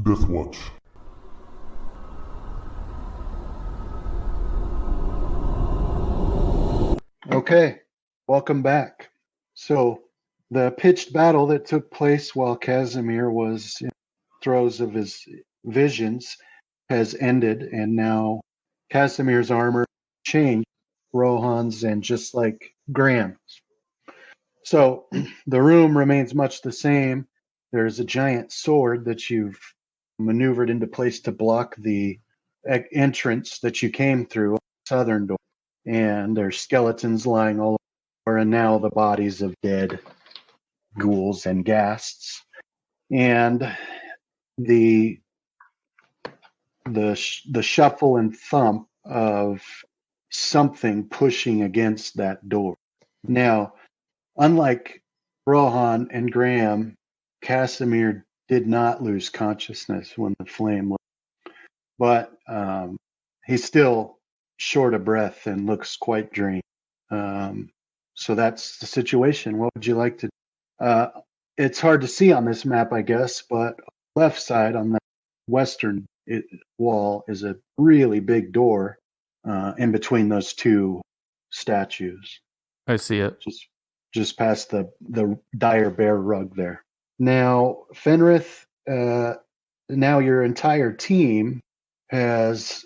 Death Watch. Okay, welcome back. So, the pitched battle that took place while Casimir was in throes of his visions has ended, and now Casimir's armor changed, Rohan's, and just like Graham's. So, the room remains much the same. There's a giant sword that you've maneuvered into place to block the entrance that you came through, southern door. And there's skeletons lying all over, and now the bodies of dead ghouls and ghasts. And the shuffle and thump of something pushing against that door. Now, unlike Rohan and Graham, Casimir did not lose consciousness when the flame was, but he's still short of breath and looks quite drained. So that's the situation. What would you like to do? It's hard to see on this map, I guess, but left side on the western wall is a really big door in between those two statues. I see it. Just past the dire bear rug there. Now, Fenrith, now your entire team has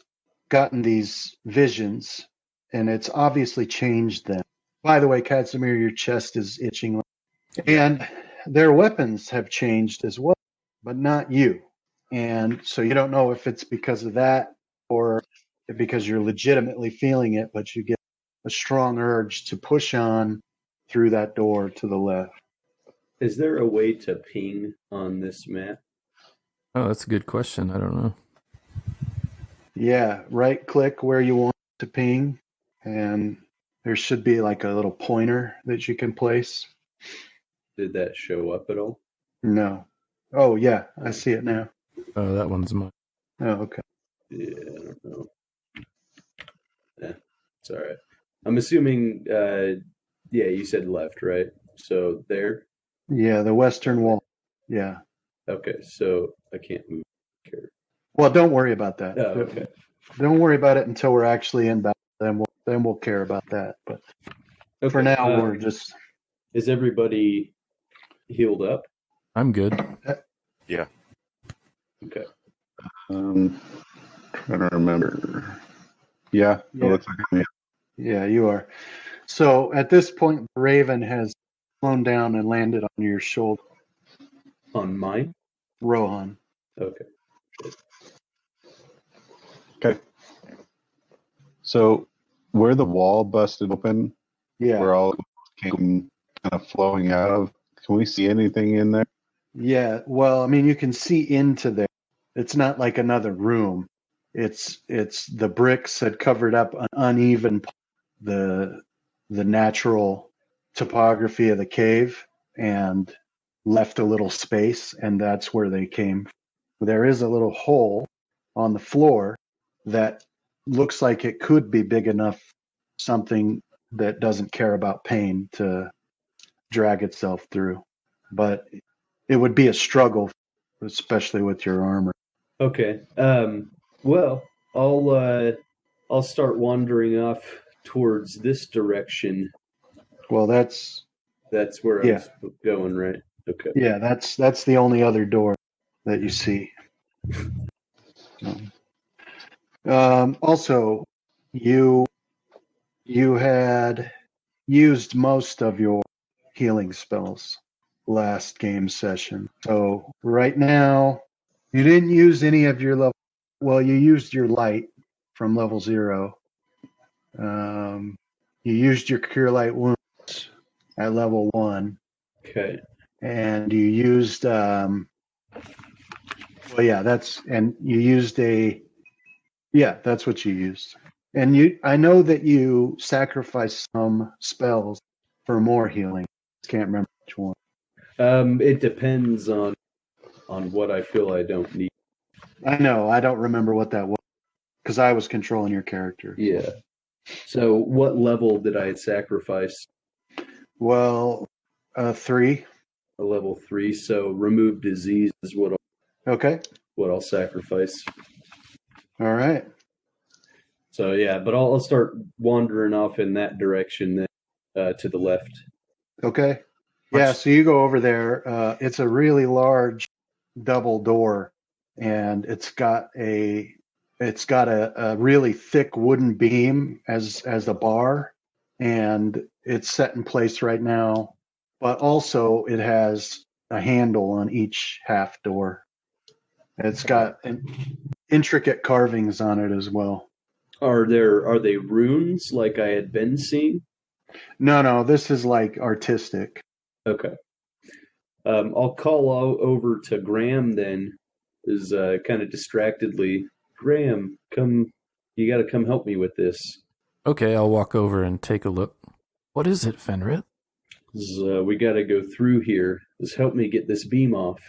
gotten these visions, and it's obviously changed them. By the way, Casimir, your chest is itching. And their weapons have changed as well, but not you. And so you don't know if it's because of that or because you're legitimately feeling it, but you get a strong urge to push on through that door to the left. Is there a way to ping on this map? Oh, that's a good question. I don't know. Yeah, right click where you want to ping, and there should be like a little pointer that you can place. Did that show up at all? No. Oh, yeah, I see it now. Oh, that one's mine. Oh, okay. Yeah, I don't know. Yeah, it's all right. I'm assuming, yeah, you said left, right? So there? Yeah, the western wall. Yeah. Okay, so I can't move. Well, don't worry about that. Oh, okay. Don't worry about it until we're actually in battle. Then we'll care about that. But Okay, for now, we're just. Is everybody healed up? I'm good. Yeah. Okay. Trying to remember. Yeah, it looks like I'm. Yeah, you are. So at this point, the Raven has flown down and landed on your shoulder. On mine? Rohan. Okay. Okay. So where the wall busted open, Yeah. where all came kind of flowing out of, can we see anything in there? Yeah. Well, I mean, you can see into there. It's not like another room. It's the bricks had covered up an uneven the natural topography of the cave and left a little space, and that's where they came. There is a little hole on the floor that looks like it could be big enough, something that doesn't care about pain to drag itself through. But it would be a struggle, especially with your armor. Okay. Well, I'll start wandering off towards this direction. Well, that's where yeah. I'm going, right? Okay. Yeah, that's the only other door that you see. Also, you had used most of your healing spells last game session. So right now, you didn't use any of your level. Well, you used your light from level 0. You used your cure light wounds at level 1. Okay. And you used well, yeah, you used that's what you used. And I know that you sacrificed some spells for more healing. Can't remember which one. It depends on what I feel I don't need. I know, I don't remember what that was because I was controlling your character. Yeah. So what level did I sacrifice? Well, 3. A level 3, so remove disease is what Okay. what I'll sacrifice. All right. So yeah, but I'll start wandering off in that direction then, to the left. Okay. Yeah, so you go over there. It's a really large double door, and it's got a really thick wooden beam as a bar, and it's set in place right now. But also, it has a handle on each half door. It's got intricate carvings on it as well. Are they runes like I had been seeing? No, this is like artistic. Okay. I'll call over to Graham then, is kind of distractedly. Graham, come! You got to come help me with this. Okay, I'll walk over and take a look. What is it, Fenrith? We got to go through here. Just help me get this beam off.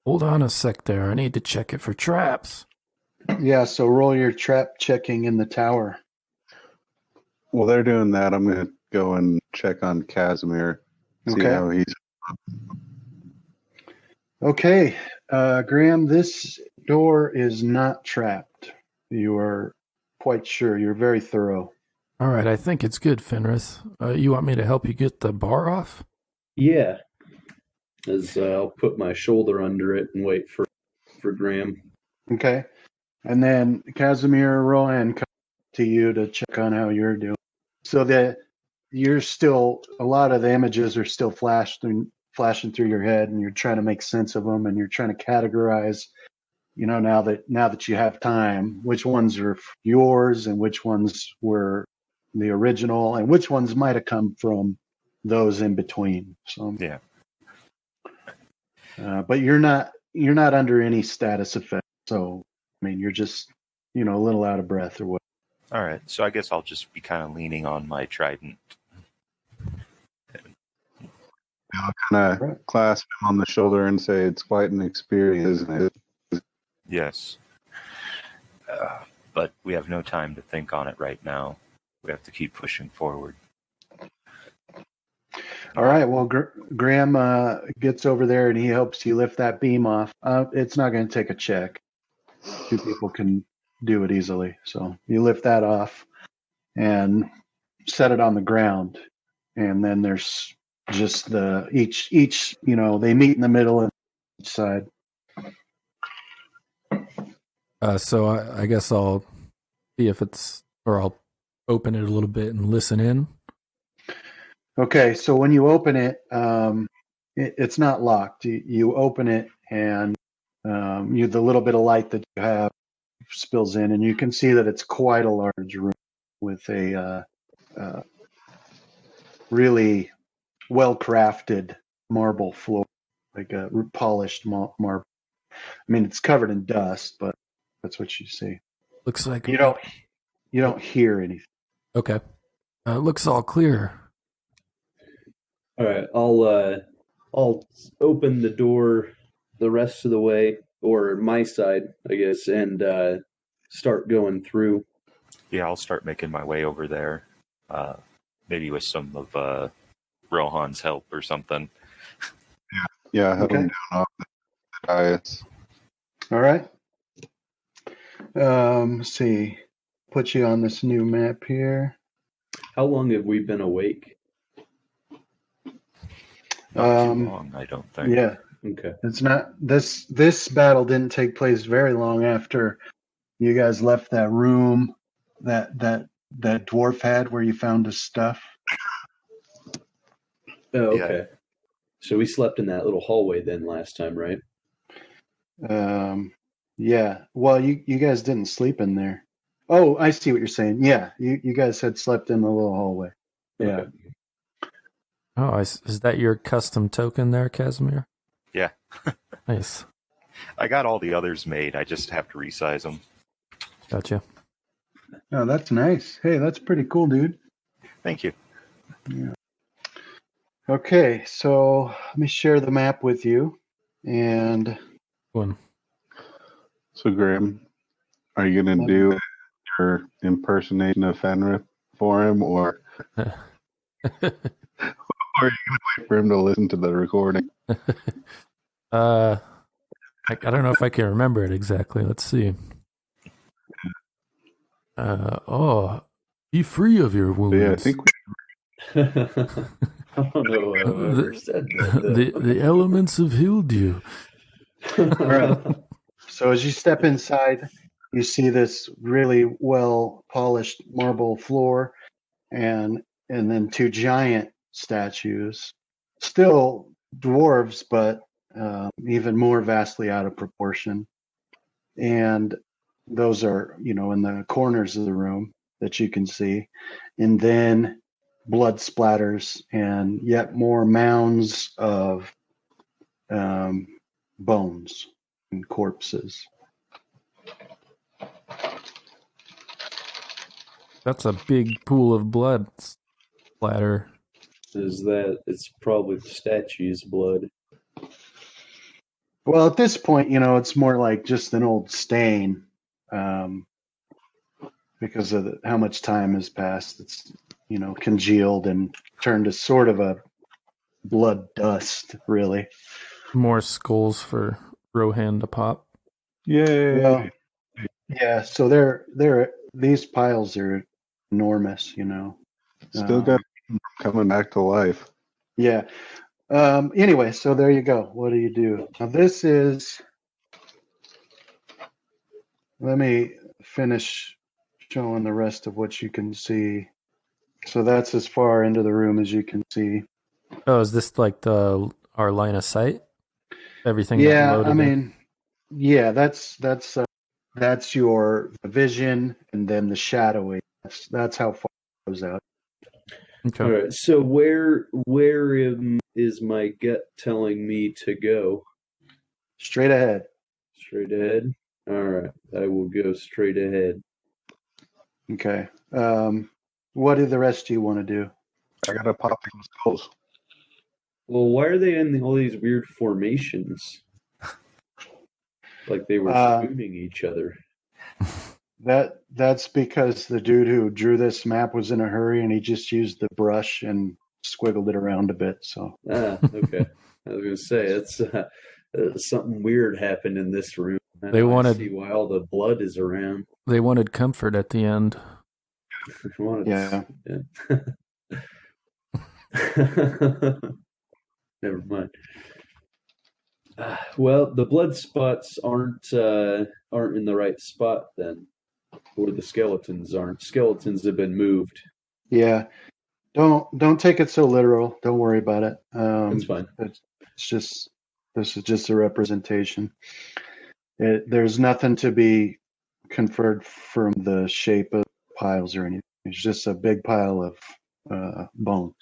Hold on a sec there. I need to check it for traps. Yeah, so roll your trap checking in the tower. While they're doing that, I'm going to go and check on Casimir. See Okay. how he's. Okay, Graham, this door is not trapped. You are quite sure. You're very thorough. All right, I think it's good, Fenrith. You want me to help you get the bar off? Yeah. As I'll put my shoulder under it and wait for Graham. Okay. And then Casimir, Rowan come to you to check on how you're doing. So that you're still, a lot of the images are still flashing through your head, and you're trying to make sense of them, and you're trying to categorize, now that you have time, which ones are yours and which ones were the original and which ones might have come from those in between. So Yeah. But you're not under any status effect. So, I mean, you're just, a little out of breath or what. All right. So I guess I'll just be kind of leaning on my trident. I'll kind of clasp him on the shoulder and say, "It's quite an experience, isn't it?" Yes. But we have no time to think on it right now. We have to keep pushing forward. All right. Well, Graham gets over there and he helps you lift that beam off. It's not going to take a check. 2 people can do it easily. So you lift that off and set it on the ground. And then there's just each, they meet in the middle of each side. So I guess I'll see if I'll open it a little bit and listen in. Okay, so when you open it, it's not locked. You open it, and the little bit of light that you have spills in, and you can see that it's quite a large room with a really well-crafted marble floor, like a polished marble. I mean, it's covered in dust, but that's what you see. Looks like You don't hear anything. Okay. Looks all clear. All right, I'll open the door the rest of the way, or my side, I guess, and start going through. Yeah, I'll start making my way over there. Maybe with some of Rohan's help or something. Yeah, help Okay. him down off the dais. All right. Let's see. Put you on this new map here. How long have we been awake? Not too long, I don't think. Yeah, Okay. it's not this battle didn't take place very long after you guys left that room that dwarf had where you found his stuff. Oh, Yeah. okay. So we slept in that little hallway then last time, right? Yeah. Well, you guys didn't sleep in there. Oh, I see what you're saying. Yeah, you guys had slept in the little hallway. Yeah. Okay. Oh, is that your custom token there, Casimir? Yeah. Nice. I got all the others made. I just have to resize them. Gotcha. Oh, that's nice. Hey, that's pretty cool, dude. Thank you. Yeah. Okay, so let me share the map with you. And One. So, Graham, are you going to do your impersonation of Fenrith for him, or are you going to wait for him to listen to the recording? I don't know if I can remember it exactly. Let's see. Be free of your wounds. Yeah, I think I don't know if I've ever said that. the elements have healed you. right. So as you step inside, you see this really well polished marble floor, and then two giant statues, still dwarves, but even more vastly out of proportion. And those are, in the corners of the room that you can see. And then blood splatters and yet more mounds of bones and corpses. That's a big pool of blood splatter. It's probably the statue's blood. Well, at this point, it's more like just an old stain, because of how much time has passed. It's, congealed and turned to sort of a blood dust, really. More skulls for Rohan to pop. Yay. Well, yeah. So these piles are enormous, Still got coming back to life. Yeah. Anyway, so there you go. What do you do? Now this is. Let me finish showing the rest of what you can see. So that's as far into the room as you can see. Oh, is this like our line of sight? Everything. Yeah, loaded I mean, yeah, that's your vision, and then the shadowing. That's how far it goes out. Okay. All right. So where is my gut telling me to go? Straight ahead. Straight ahead. All right. I will go straight ahead. Okay. What do the rest of you want to do? I gotta pop some skulls. Well, why are they in all these weird formations? Like they were spooning each other. That's because the dude who drew this map was in a hurry and he just used the brush and squiggled it around a bit. So. Okay. I was gonna say it's something weird happened in this room. They wanted. I see why all the blood is around. They wanted comfort at the end. Yeah. Never mind. Well, the blood spots aren't in the right spot then, or the skeletons aren't. Skeletons have been moved. Yeah. Don't take it so literal. Don't worry about it. It's fine. This is just a representation. There's nothing to be conferred from the shape of piles or anything. It's just a big pile of bones.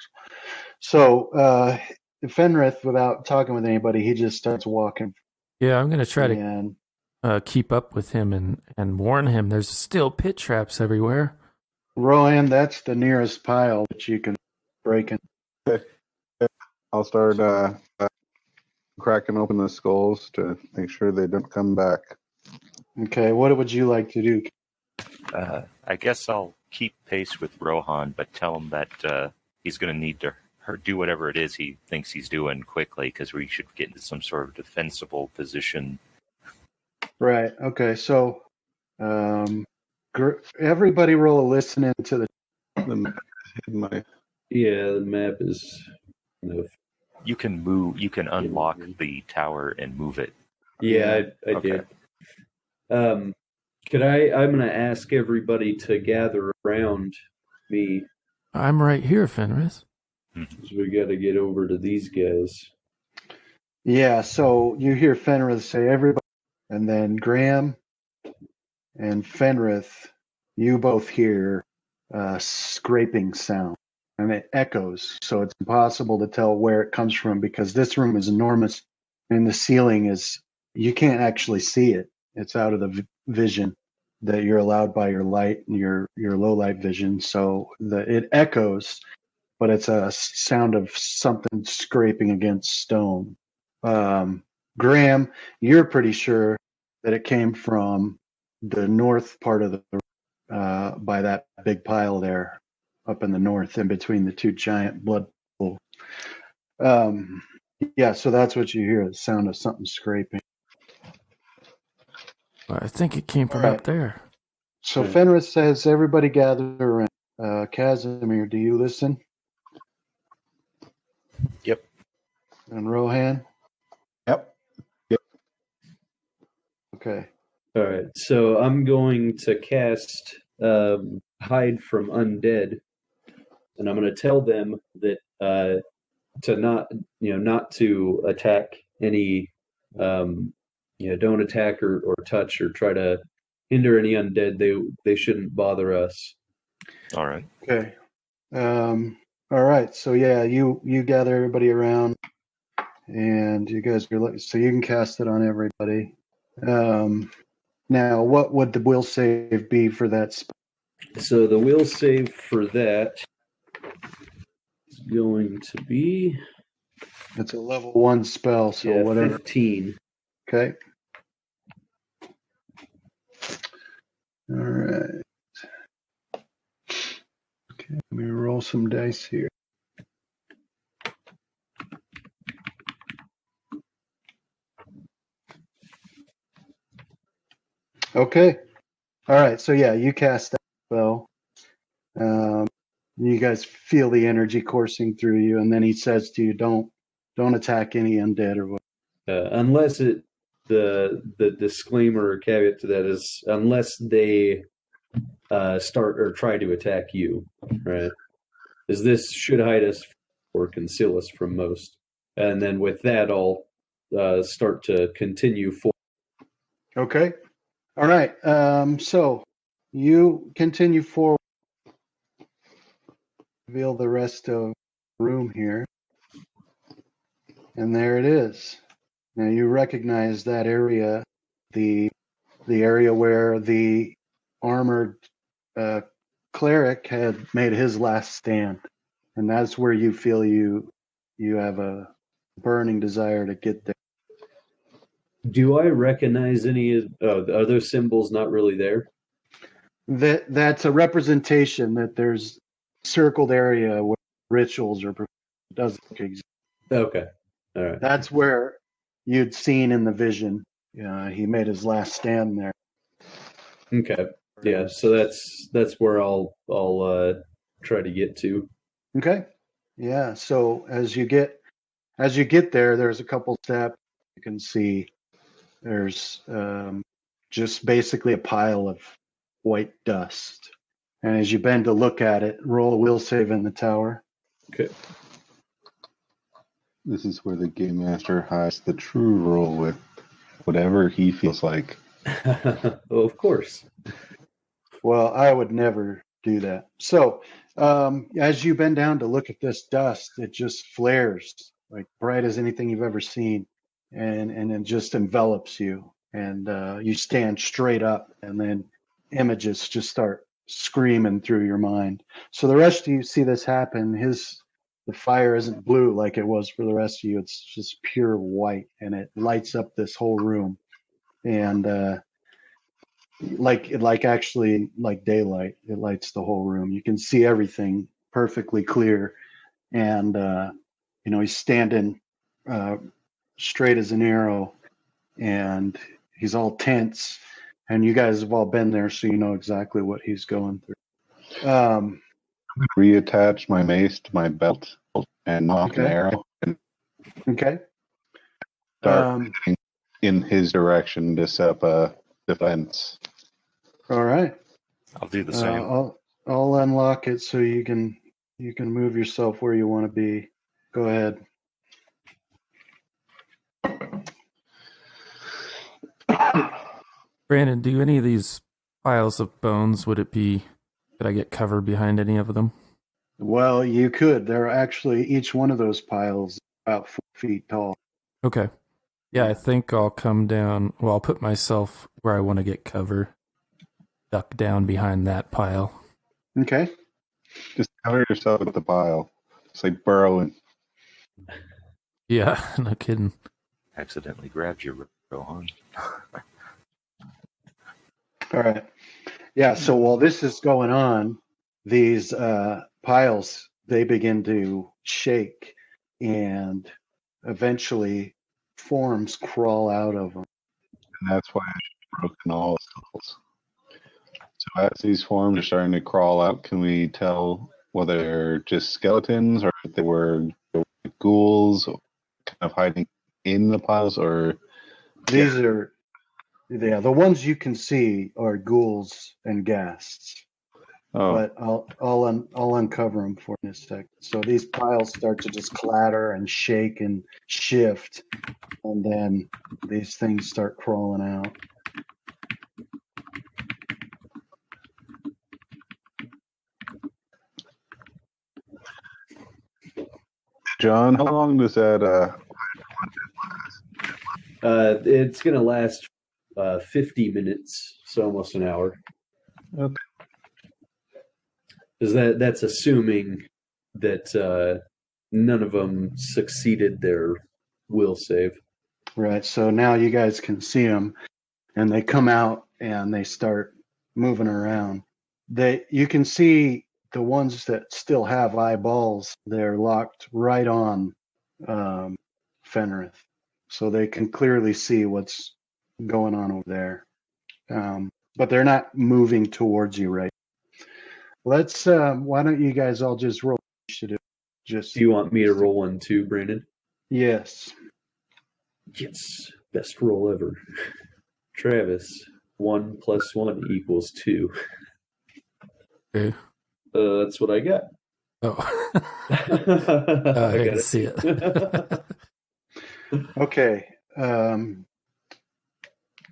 So Fenrith, without talking with anybody, he just starts walking. Yeah, I'm gonna try to keep up with him and warn him. There's still pit traps everywhere. Rohan, that's the nearest pile that you can break in. I'll start cracking open the skulls to make sure they don't come back. Okay, what would you like to do? I guess I'll keep pace with Rohan, but tell him that he's going to need to do whatever it is he thinks he's doing quickly, because we should get into some sort of defensible position. Right. Okay. So, everybody roll a listen into the map is in my... Yeah, the map is. You can move. You can unlock the tower and move it. Yeah, I did. I'm going to ask everybody to gather around me. I'm right here, Fenrith. So we got to get over to these guys. Yeah, so you hear Fenrith say everybody, and then Graham and Fenrith, you both hear scraping sound, and it echoes, so it's impossible to tell where it comes from because this room is enormous, and the ceiling is, you can't actually see it. It's out of the vision that you're allowed by your light and your low light vision, so it echoes, but it's a sound of something scraping against stone. Graham, you're pretty sure that it came from the north part of the by that big pile there up in the north in between the two giant blood pools. Yeah, so that's what you hear, the sound of something scraping. I think it came from All right. up there. So Okay. Fenrith says, everybody gather around. Casimir, do you listen? Yep. And Rohan? Yep. Okay. All right, so I'm going to cast Hide from Undead, and I'm going to tell them that to not to attack any, don't attack or touch or try to hinder any undead. They shouldn't bother us. All right. Okay. All right. So yeah, you gather everybody around, and you guys are so you can cast it on everybody. Now, what would the will save be for that? So the will save for that is going to be It's a level 1 spell, so whatever. 15. Okay. All right. Okay, let me roll some dice here. Okay. All right. So yeah, you cast that spell. You guys feel the energy coursing through you, and then he says to you, "Don't attack any undead or what." Unless the disclaimer or caveat to that is unless they start or try to attack you, right? Because this should hide us or conceal us from most. And then with that, I'll start to continue forward. Okay. All right. So you continue forward. Reveal the rest of the room here, and there it is. Now you recognize that area, the area where the armored cleric had made his last stand, and that's where you feel you have a burning desire to get there. Do I recognize any of are those symbols not really there? That's a representation that there's a circled area where rituals are doesn't exist. Okay. All right. That's where you'd seen in the vision. He made his last stand there. Okay. Yeah, so that's where I'll try to get to. Okay. Yeah. So as you get there, there's a couple steps. You can see there's just basically a pile of white dust. And as you bend to look at it, roll a will save in the tower. Okay. This is where the game master hides the true rule with whatever he feels like. Well, of course. Well, I would never do that. So as you bend down to look at this dust, it just flares like bright as anything you've ever seen, and it just envelops you, and you stand straight up, and then images just start screaming through your mind. So the rest of you see this happen. The fire isn't blue like it was for the rest of you. It's just pure white, and it lights up this whole room, and actually like daylight, it lights the whole room. You can see everything perfectly clear, and he's standing straight as an arrow, and he's all tense, and you guys have all been there, so you know exactly what he's going through. Reattach my mace to my belt and knock an Okay. arrow and Okay. start in his direction to set up a defense. All right. I'll do the same. I'll unlock it so you can move yourself where you want to be. Go ahead. Brandon, do any of these piles of bones, could I get cover behind any of them? Well, you could. They're actually, each one of those piles about 4 feet tall. Okay. Yeah, I think I'll come down. Well, I'll put myself where I want to get cover. Duck down behind that pile. Okay. Just cover yourself with the pile. It's like burrowing. Yeah, no kidding. Accidentally grabbed your Rohan. All right. Yeah, so while this is going on, these piles, they begin to shake, and eventually forms crawl out of them. And that's why broken all skulls. So as these forms are starting to crawl out, can we tell whether they're just skeletons or if they were ghouls kind of hiding in the piles? Or These are, the ones you can see are ghouls and ghasts. But I'll uncover them for you in a sec. So these piles start to just clatter and shake and shift, and then these things start crawling out. John, how long does that It's going to last 50 minutes, so almost an hour. Okay. Because that's assuming that none of them succeeded their will save. Right. So now you guys can see them, and they come out and they start moving around. You can see the ones that still have eyeballs. They're locked right on Fenrith, so they can clearly see what's going on over there. But they're not moving towards you right. Let's. Why don't you guys all just roll initiative? Do you want me to roll one too, Brandon? Yes. Yes. Best roll ever. Travis, 1 + 1 = 2. Okay. That's what I got. Oh. I I can see it. Okay.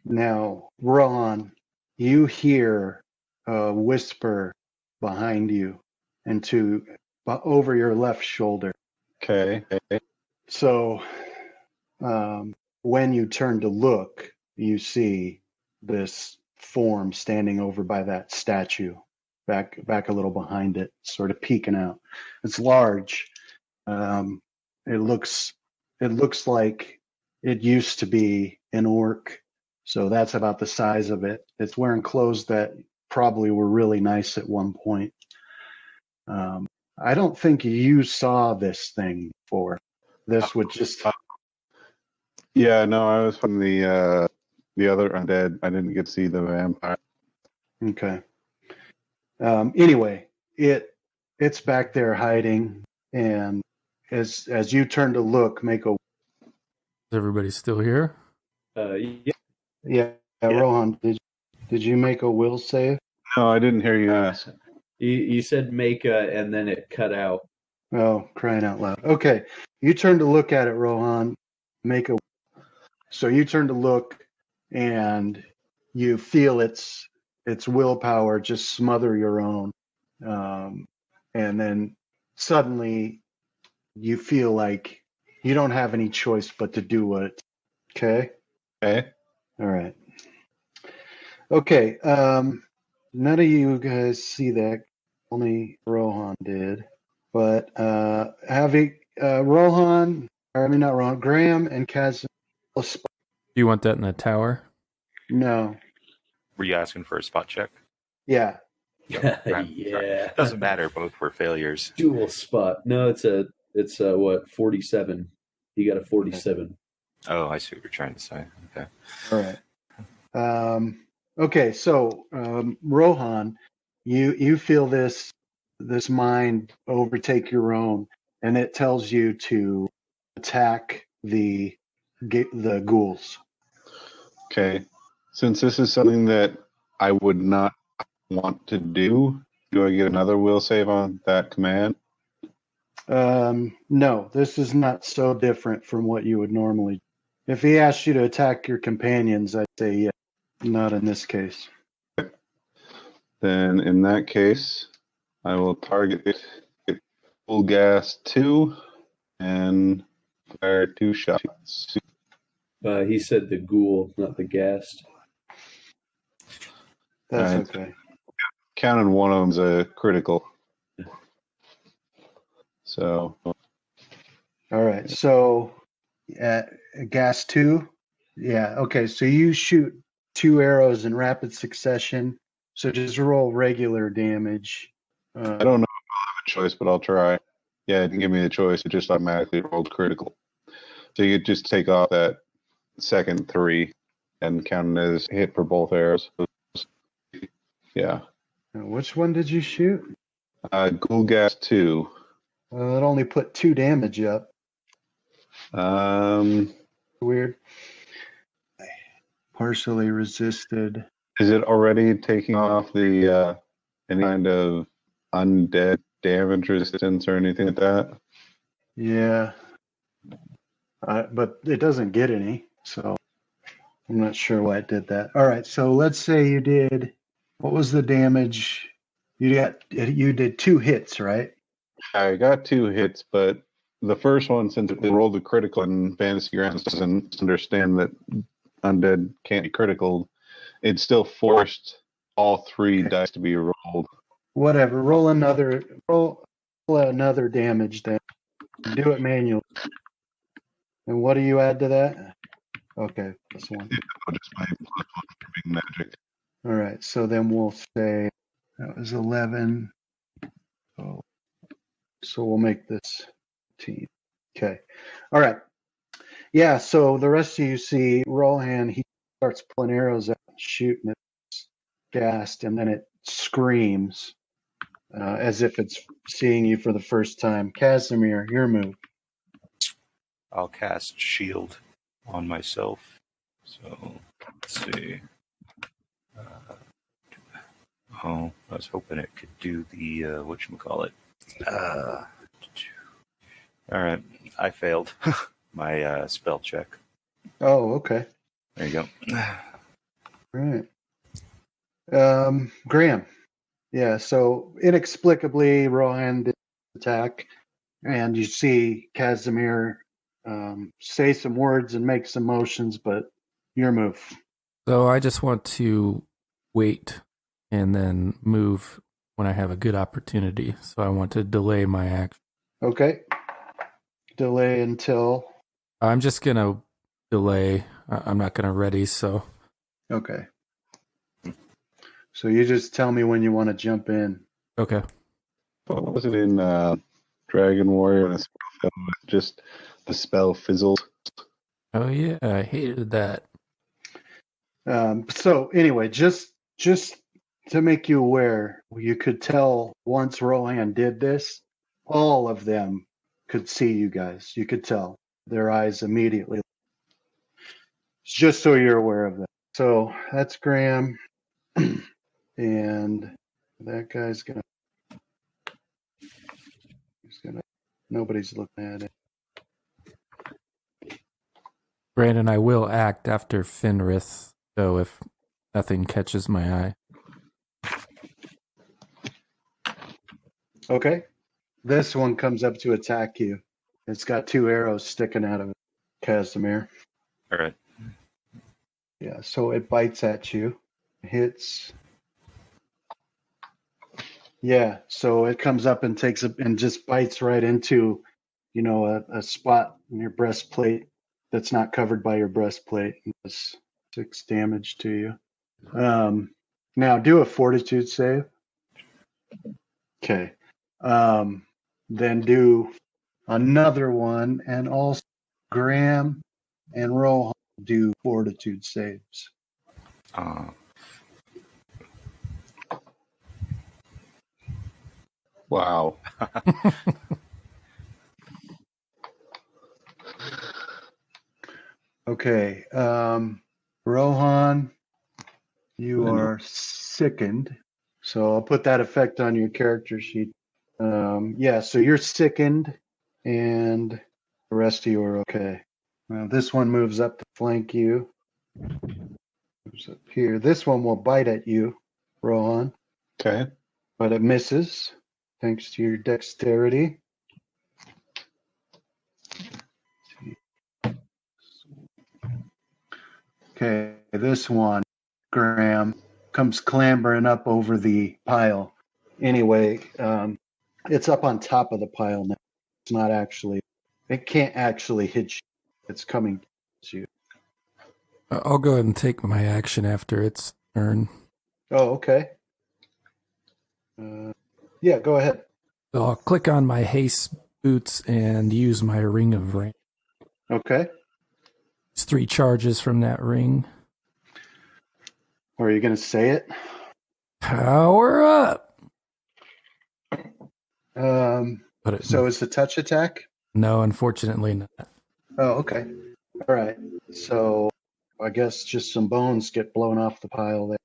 Now, Ron, you hear a whisper behind you and over your left shoulder. okay? So, when you turn to look, you see this form standing over by that statue, back a little behind it, sort of peeking out. It's large. It looks like it used to be an orc, so that's about the size of it. It's wearing clothes that probably were really nice at one point. I don't think you saw this thing before. This would just Yeah, no, I was from the other undead. I didn't get to see the vampire. okay. Anyway, it's back there hiding, and as you turn to look, make a Is everybody still here? Yeah. yeah. Rohan, did you make a will save? No, I didn't hear you ask. You said make and then it cut out. Oh, crying out loud. Okay. You turn to look at it, Rohan. So you turn to look and you feel its willpower just smother your own. And then suddenly you feel like you don't have any choice but to do it. Okay? Okay. All right. Okay. None of you guys see that. Only Rohan did. But Rohan, or I mean not Rohan, Graham and Kaz. Do you want that in the tower? No. Were you asking for a spot check? Yeah. Yeah. Doesn't matter. Both were failures. Dual spot. No, it's what, 47. You got a 47. Oh, I see what you're trying to say. Okay. All right. Okay, so Rohan, you feel this mind overtake your own, and it tells you to attack the ghouls. Okay. Since this is something that I would not want to do I get another will save on that command? No, this is not so different from what you would normally do. If he asked you to attack your companions, I'd say yeah. Not in this case. Then in that case, I will target full gas 2 and fire 2 shots. He said the ghoul, not the ghast. That's okay. Counted one of them's a critical. So. All right. So, gas 2. Yeah. Okay. So you shoot 2 arrows in rapid succession. So just roll regular damage. I don't know if I'll have a choice, but I'll try. Yeah, it didn't give me the choice. It just automatically rolled critical. So you could just take off that second 3. and counted as hit for both arrows. Yeah. Now, which one did you shoot? Ghoul Gas 2. It only put 2 damage up. Um, Weird. Partially resisted. is it already taking off the any kind of undead damage resistance or anything like that? Yeah. But it doesn't get any, so I'm not sure why it did that. All right, so let's say you did. What was the damage? You did 2 hits, right? I got 2 hits, but the first one, since it rolled a critical and Fantasy Grounds doesn't understand that undead can't be critical, it still forced all 3 dice to be rolled. Whatever. Roll another damage then. Do it manually. And what do you add to that? Okay, +1. I'll just play +1 for being magic. All right, so then we'll say that was 11. So we'll make this 10. Okay. All right. Yeah, so the rest of you see Rohan, he starts pulling arrows out, shooting it, gassed, and then it screams as if it's seeing you for the first time. Casimir, your move. I'll cast Shield on myself. So, let's see. I was hoping it could do the, whatchamacallit. Alright, I failed my spell check. Oh, okay. There you go. All right. Graham. Yeah, so inexplicably, Rohan did attack, and you see Casimir say some words and make some motions, but your move. So I just want to wait and then move when I have a good opportunity. So I want to delay my action. Okay. Delay until. I'm just going to delay. I'm not going to ready, so. Okay. So you just tell me when you want to jump in. Okay. What was it in Dragon Warrior when the spell fell? Just the spell fizzled? Oh, yeah. I hated that. So anyway, just to make you aware, you could tell once Rohan did this, all of them could see you guys. You could tell their eyes immediately. Just so you're aware of that. So that's Graham. And that guy's gonna. Nobody's looking at it. Brandon, I will act after Fenrith, though, if nothing catches my eye. Okay. This one comes up to attack you. It's got 2 arrows sticking out of it. Casimir. Alright. Yeah, so it bites at you. Hits. Yeah, so it comes up and takes it and just bites right into, a spot in your breastplate that's not covered by your breastplate. It does 6 damage to you. Now do a fortitude save. Okay. Then do another one, and also Graham and Rohan do fortitude saves. Wow. Okay. Rohan, you are sickened. So I'll put that effect on your character sheet. Yeah, so you're sickened, and the rest of you are okay. Now this one moves up to flank you. Moves up here. This one will bite at you, Rohan. Okay. But it misses, thanks to your dexterity. Okay, this one, Graham, comes clambering up over the pile. Anyway, it's up on top of the pile now. It's not actually, it can't actually hit you. It's coming to you. I'll go ahead and take my action after its turn. Oh, okay. Yeah, go ahead. So I'll click on my haste boots and use my ring of rain. Okay. It's 3 charges from that ring. Are you going to say it? Power up. Put it So it's a touch attack? No, unfortunately not. Oh, okay. All right. So I guess just some bones get blown off the pile there.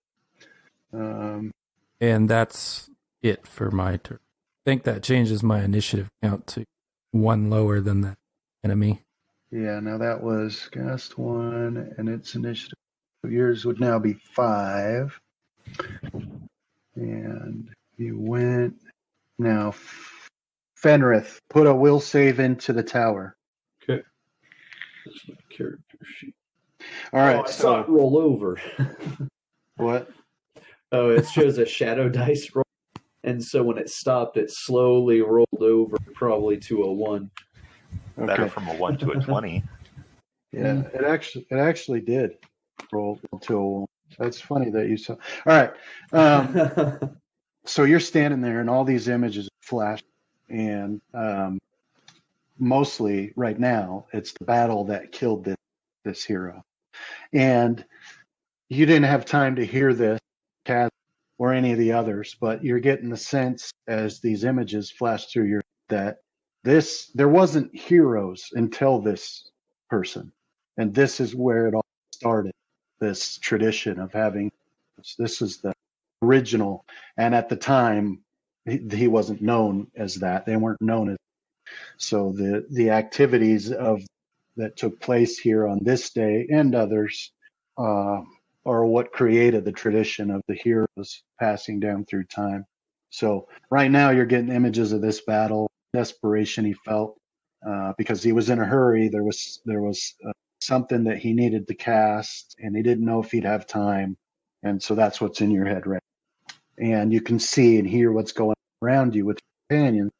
And that's it for my turn. I think that changes my initiative count to 1 lower than the enemy. Yeah, now that was Gast 1, and its initiative. Yours would now be 5. And you went. Now, Fenrith, put a will save into the tower. Okay. That's my character sheet. All right. I saw it roll over. What? Oh, it shows a shadow dice roll. And so when it stopped, it slowly rolled over probably to a 1. Better from a 1 to a 20. Yeah, it actually did roll to a 1. That's funny that you saw. All right. So you're standing there, and all these images flash, and mostly right now, it's the battle that killed this hero. And you didn't have time to hear this, Kaz, or any of the others, but you're getting the sense as these images flash through your that there wasn't heroes until this person, and this is where it all started. This tradition of having this is the original, and at the time he wasn't known as that. They weren't known as. So the activities that took place here on this day and others are what created the tradition of the heroes passing down through time. So right now you're getting images of this battle, desperation he felt because he was in a hurry. There was something that he needed to cast, and he didn't know if he'd have time, and so that's what's in your head right now. And you can see and hear what's going on around you with your companions.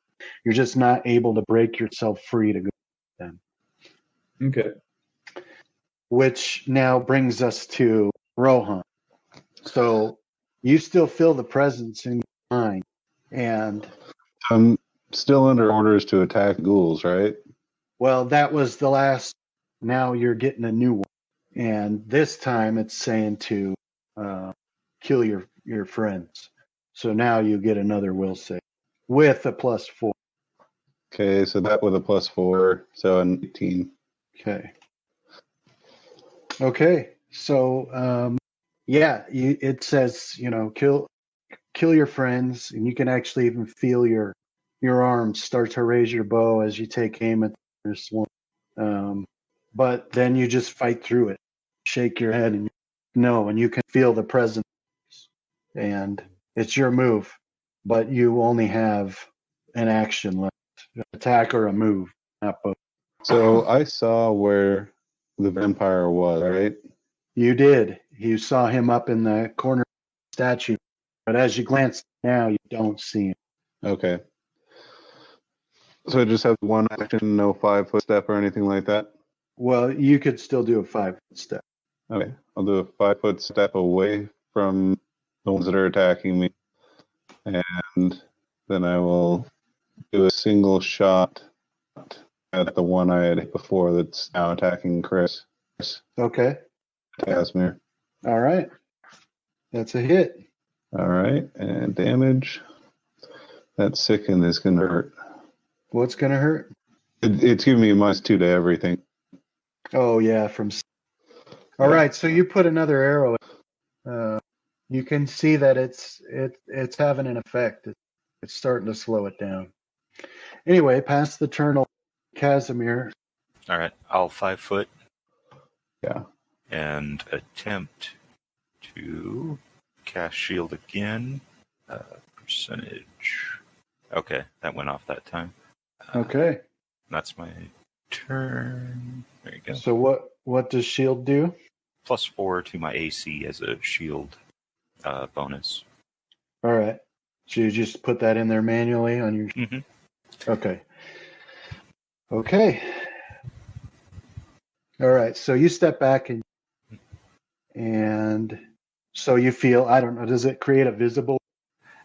You're just not able to break yourself free to go with them. Okay. Which now brings us to Rohan. So you still feel the presence in your mind, and I'm still under orders to attack ghouls, right? well, that was the last. Now you're getting a new one, and this time it's saying to kill your friends. So now you get another will save with a +4. Okay, so that with a +4, so an 18. Okay. So it says kill your friends, and you can actually even feel your arms start to raise your bow as you take aim at this one. But then you just fight through it, shake your head, and and you can feel the presence, and it's your move, but you only have an action left, attack or a move, not both. So I saw where the vampire was, right? You did. You saw him up in the corner of the statue, but as you glance now, you don't see him. Okay. So I just have one action, no 5-foot step or anything like that? Well, you could still do a 5-foot step. Okay. I'll do a 5-foot step away from the ones that are attacking me. And then I will do a single shot at the one I had hit before that's now attacking Chris. Okay. Casimir. All right. That's a hit. All right. And damage. That sicken is going to hurt. What's going to hurt? It's giving me a -2 to everything. Oh, yeah. All right. So you put another arrow in. You can see that it's having an effect. It's starting to slow it down. Anyway, pass the turn of Casimir. All right, I'll 5 foot. Yeah. And attempt to cast shield again. Percentage. Okay, that went off that time. Okay. That's my turn. There you go. So what does shield do? +4 to my AC as a shield bonus. All right. So you just put that in there manually on your. Mm-hmm. Okay. Okay. All right. So you step back and so you feel, I don't know, does it create a visible?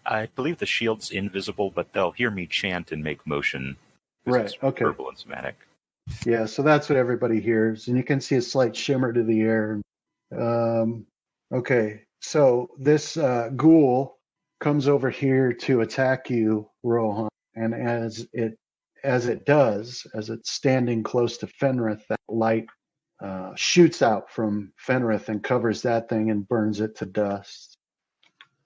I believe the shield's invisible, but they'll hear me chant and make motion. Right. It's Okay. verbal and somatic. Yeah. So that's what everybody hears, and you can see a slight shimmer to the air. Okay. So this ghoul comes over here to attack you, Rohan, and as it does, as it's standing close to Fenrith, that light shoots out from Fenrith and covers that thing and burns it to dust.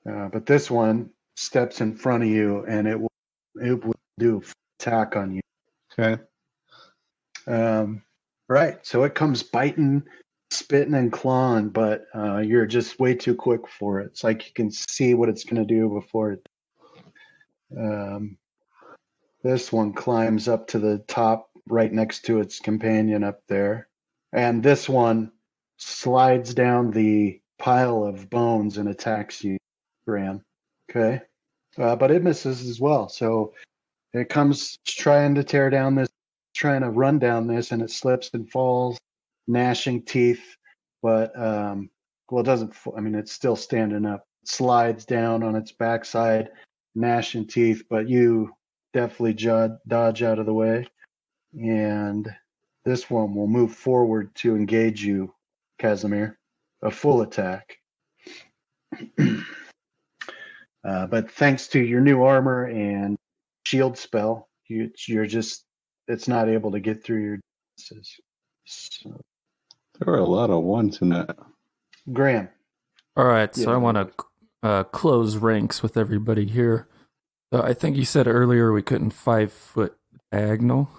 But this one steps in front of you, and it will do an attack on you. Okay. Right. So it comes biting, spitting, and clawing, but you're just way too quick for it. It's like you can see what it's going to do before it. This one climbs up to the top right next to its companion up there. And this one slides down the pile of bones and attacks you, Graham. Okay. But it misses as well. So it comes trying to tear down this, trying to run down this, and it slips and falls, gnashing teeth. But, it doesn't, it's still standing up. It slides down on its backside, gnashing teeth, but you definitely dodge out of the way. And this one will move forward to engage you, Casimir. A full attack. But thanks to your new armor and shield spell, it's not able to get through your defenses. So, There were a lot of ones in that. Graham. All right, so Yeah. I want to close ranks with everybody here. I think you said earlier we couldn't 5-foot diagonal.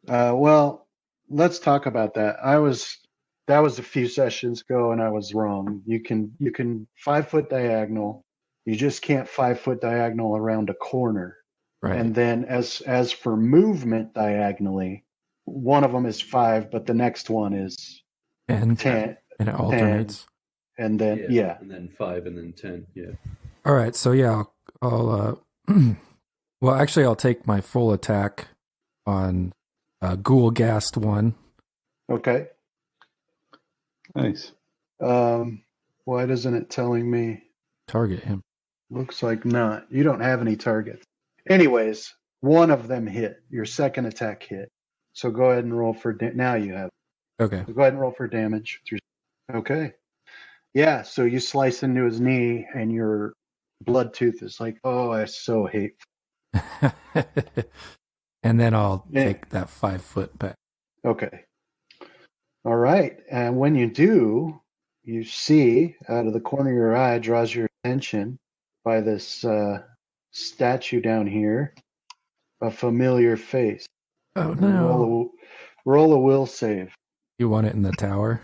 Well, let's talk about that. That was a few sessions ago, and I was wrong. You can 5-foot diagonal. You just can't 5-foot diagonal around a corner. Right. And then as for movement diagonally, one of them is 5, but the next one is 10. 10. And it alternates. And then And then 5 and then 10. Yeah. All right, so yeah, I'll well, actually, I'll take my full attack on Ghoulgast 1. Okay. Nice. Why isn't it telling me? Target him. Looks like not. You don't have any targets. Anyways, one of them hit. Your second attack hit. So go ahead and roll for now you have. Okay. So go ahead and roll for damage. Okay. Yeah, so you slice into his knee and your blood tooth is like, oh, I so hate. And then I'll take that 5-foot back. Okay. All right. And when you do, you see out of the corner of your eye draws your attention by this statue down here, a familiar face. Oh, no. Roll a will save. You want it in the tower?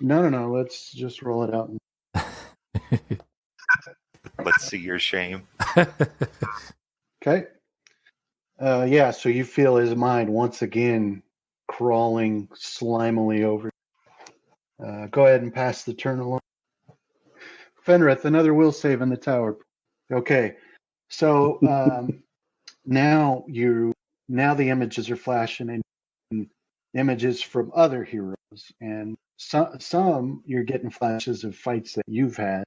No. Let's just roll it out. Let's see your shame. Okay. Yeah, so you feel his mind once again crawling slimily over. Go ahead and pass the turn along. Fenrith, another will save in the tower. Okay. So now the images are flashing and images from other heroes, and some you're getting flashes of fights that you've had,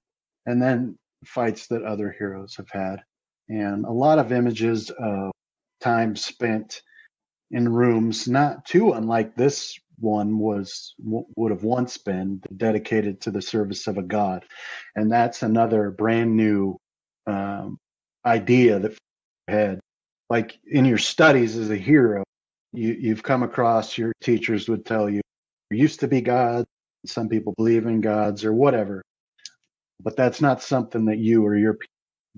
and then fights that other heroes have had, and a lot of images of time spent in rooms not too unlike this one would have once been dedicated to the service of a god. And that's another brand new idea that had, like in your studies as a hero, you've come across, your teachers would tell you there used to be gods, some people believe in gods or whatever, but that's not something that you or your people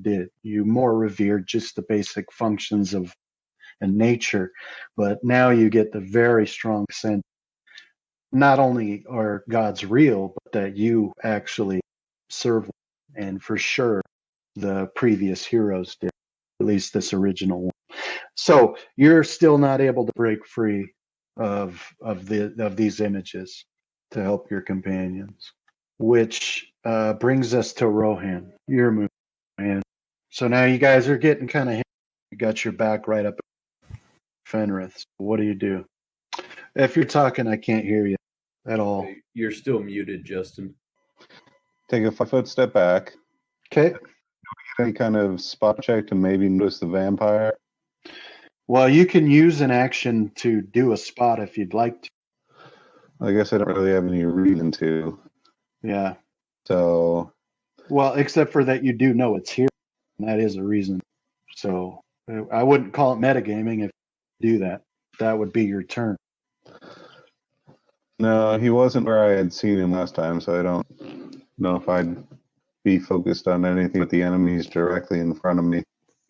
did. You more revered just the basic functions of nature, but now you get the very strong sense not only are gods real, but that you actually serve them. And for sure the previous heroes did, at least this original one. So you're still not able to break free of these images to help your companions, which brings us to Rohan, your move, man. So now you guys are getting kind of hit. You got your back right up Fenrith. So what do you do? If you're talking, I can't hear you at all. You're still muted, Justin. Take a 5-foot step back. Okay. Any kind of spot check to maybe notice the vampire? Well, you can use an action to do a spot if you'd like to. I guess I don't really have any reason to. Yeah. So Well, except for that you do know it's here, and that is a reason. So I wouldn't call it metagaming if you do that. That would be your turn. No, he wasn't where I had seen him last time, so I don't know if I'd be focused on anything with the enemies directly in front of me.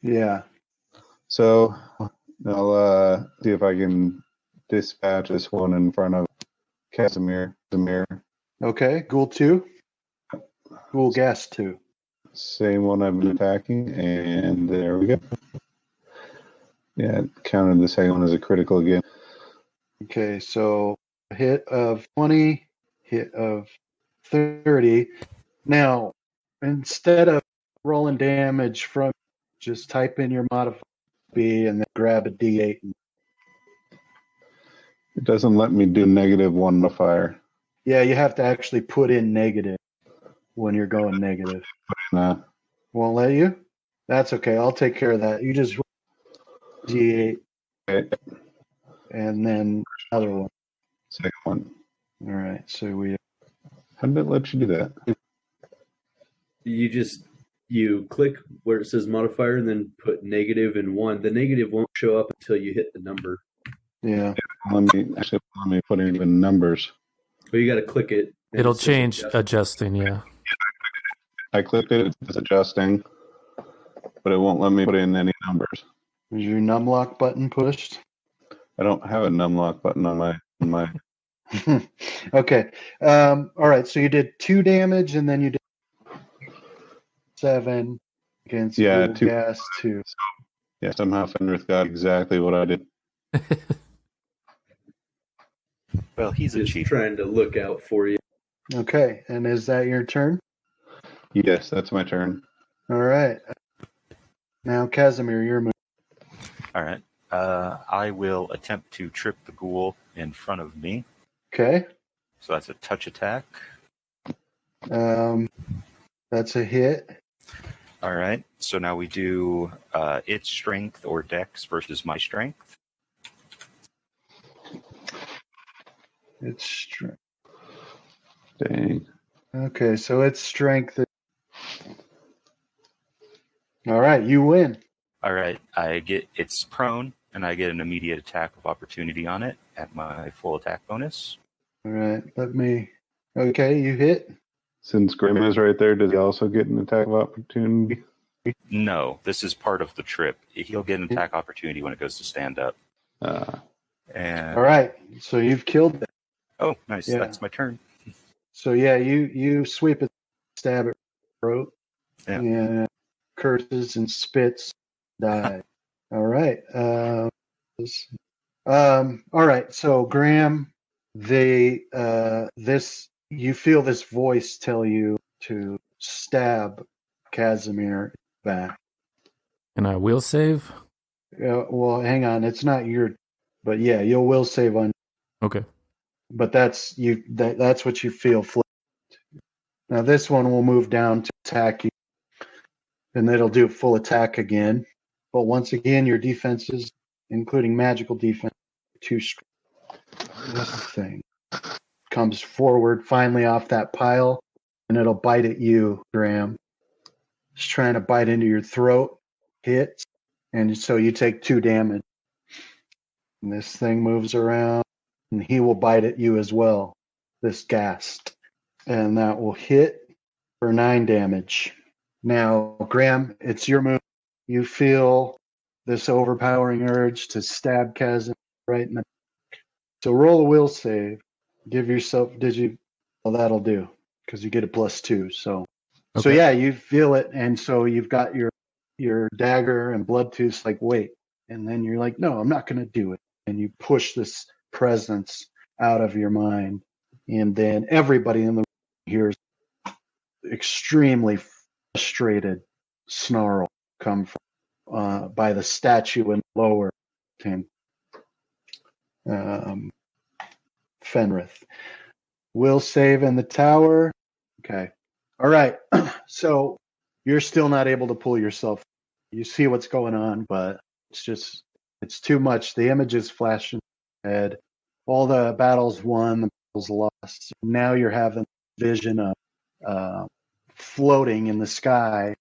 Yeah. So I'll see if I can dispatch this one in front of Casimir. Okay. Ghoul 2. Ghoul Gas 2. Same one I've been attacking, and there we go. Yeah, it counted the second one as a critical again. Okay, so a hit of 20, hit of 30. Now, instead of rolling damage from, just type in your modifier B and then grab a D8. It doesn't let me do -1 modifier. Yeah, you have to actually put in negative when you're going negative. Nah. Won't let you? That's okay. I'll take care of that. You just roll D8 Okay, and then another one. second one. All right, so we. How did it let you do that? You click where it says modifier and then put negative and 1. The negative won't show up until you hit the number. Yeah. Let me put in even numbers. But you got to click it. and It'll it says change adjust. adjusting, yeah. I clicked it, it's adjusting, but it won't let me put in any numbers. Was your numlock button pushed? I don't have a numlock button on my Okay. All right. So you did 2 damage, and then you did 7 against Ghoul 2. Gas 2. Yeah, somehow Fenrith got exactly what I did. Well, he's a Just cheat. trying to look out for you. Okay. And is that your turn? Yes, that's my turn. All right. Now, Casimir, your move. All right. I will attempt to trip the ghoul in front of me. Okay. So that's a touch attack. That's a hit. All right. So now we do its strength or dex versus my strength. It's strength. Dang. Okay. So it's strength. All right. You win. All right. It's prone, and I get an immediate attack of opportunity on it at my full attack bonus. All right. Okay. You hit. Since Grim is right there, does he also get an attack of opportunity? No, this is part of the trip. He'll get an attack opportunity when it goes to stand up. And All right. So you've killed it. oh, nice. Yeah. That's my turn. So yeah, you sweep it, stab it, throat, Yeah. and curses and spits, die. All right. All right. So Graham, you feel this voice tell you to stab Casimir back. And I will save? Well, hang on. It's not your, but yeah, you'll will save on. Okay. But that's you. That's what you feel. Now this one will move down to attack you, and it'll do full attack again. But once again, your defenses, including magical defense, 2 strong. This thing comes forward finally off that pile, and it'll bite at you, Graham. It's trying to bite into your throat, hits, and so you take 2 damage. And this thing moves around, and he will bite at you as well, this ghast. And that will hit for 9 damage. Now, Graham, it's your move. You feel this overpowering urge to stab Kazim right in the back. So roll a will save. Give yourself, well, that'll do, because you get a +2. So Okay. yeah, you feel it, and so you've got your dagger and blood tooth, like, wait. And then you're like, no, I'm not going to do it. And you push this presence out of your mind. And then everybody in the room hears extremely frustrated snarl come from by the statue in lower Fenrith. Will save in the tower. Okay. All right. So you're still not able to pull yourself. You see what's going on, but it's too much. The images flash in your head. All the battles won, the battles lost. Now you're having vision of floating in the sky,